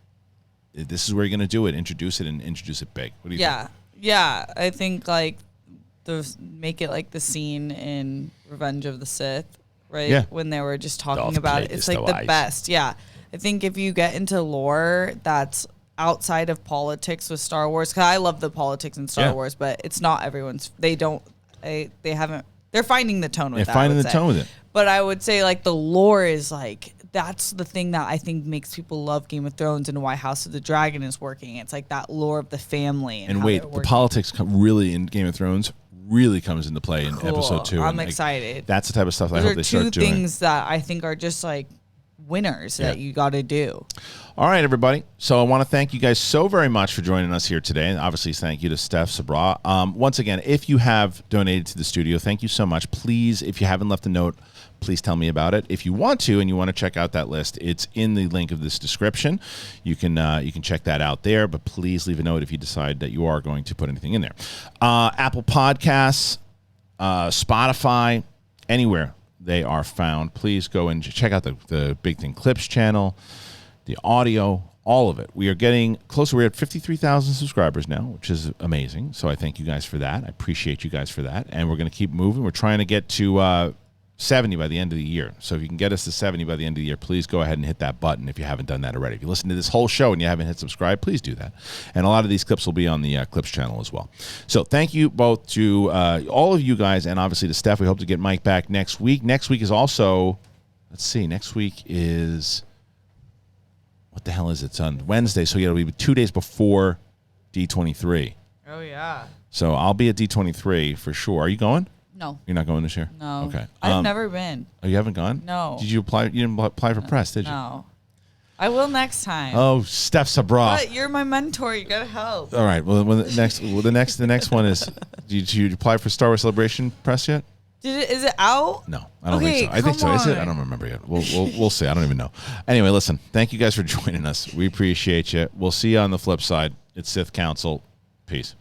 This is where you're going to do it. Introduce it and introduce it big. What do you think? Yeah. I think, like, make it like the scene in Revenge of the Sith. Right? Yeah. When they were just talking Darth about it. It's like the best. Yeah. I think if you get into lore that's outside of politics with Star Wars, because I love the politics in Star Wars, but it's not everyone's. They're finding the tone with that. They're finding the tone with it. But I would say, like, the lore is like, that's the thing that I think makes people love Game of Thrones and why House of the Dragon is working. It's like that lore of the family. And wait, the politics really in Game of Thrones really comes into play in episode 2. I'm excited. That's the type of stuff I hope they start doing. Those are two things that I think are just like winners that you got to do. All right, everybody. So I want to thank you guys so very much for joining us here today. And obviously, thank you to Steph, Sabraw. Once again, if you have donated to the studio, thank you so much. Please, if you haven't left a note, please tell me about it. If you want to and you want to check out that list, it's in the link of this description. You can check that out there, but please leave a note if you decide that you are going to put anything in there. Apple Podcasts, Spotify, anywhere they are found. Please go and check out the Big Thing Clips channel, the audio, all of it. We are getting closer. We're at 53,000 subscribers now, which is amazing. So I thank you guys for that. I appreciate you guys for that. And we're going to keep moving. We're trying to get to 70 by the end of the year. So if you can get us to 70 by the end of the year, please go ahead and hit that button if you haven't done that already. If you listen to this whole show and you haven't hit subscribe, please do that. And a lot of these clips will be on the Clips channel as well. So thank you both to all of you guys, and obviously to Steph. We hope to get Mike back next week. Next week is also, let's see, next week is, what the hell is it? It's on Wednesday, so it'll be 2 days before D23. Oh, yeah. So I'll be at D23 for sure. Are you going? No. You're not going this year? No. Okay. I've never been. Oh, you haven't gone? No. Did you apply? You didn't apply for press, did you? No. I will next time. Oh, Steph Sabraw. But you're my mentor. You gotta help. All right. Well, the next one is. Did you apply for Star Wars Celebration press yet? Is it out? No, I don't think so. I think so. Is it? I don't remember yet. We'll see. I don't even know. Anyway, listen. Thank you guys for joining us. We appreciate you. We'll see you on the flip side. It's Sith Council. Peace.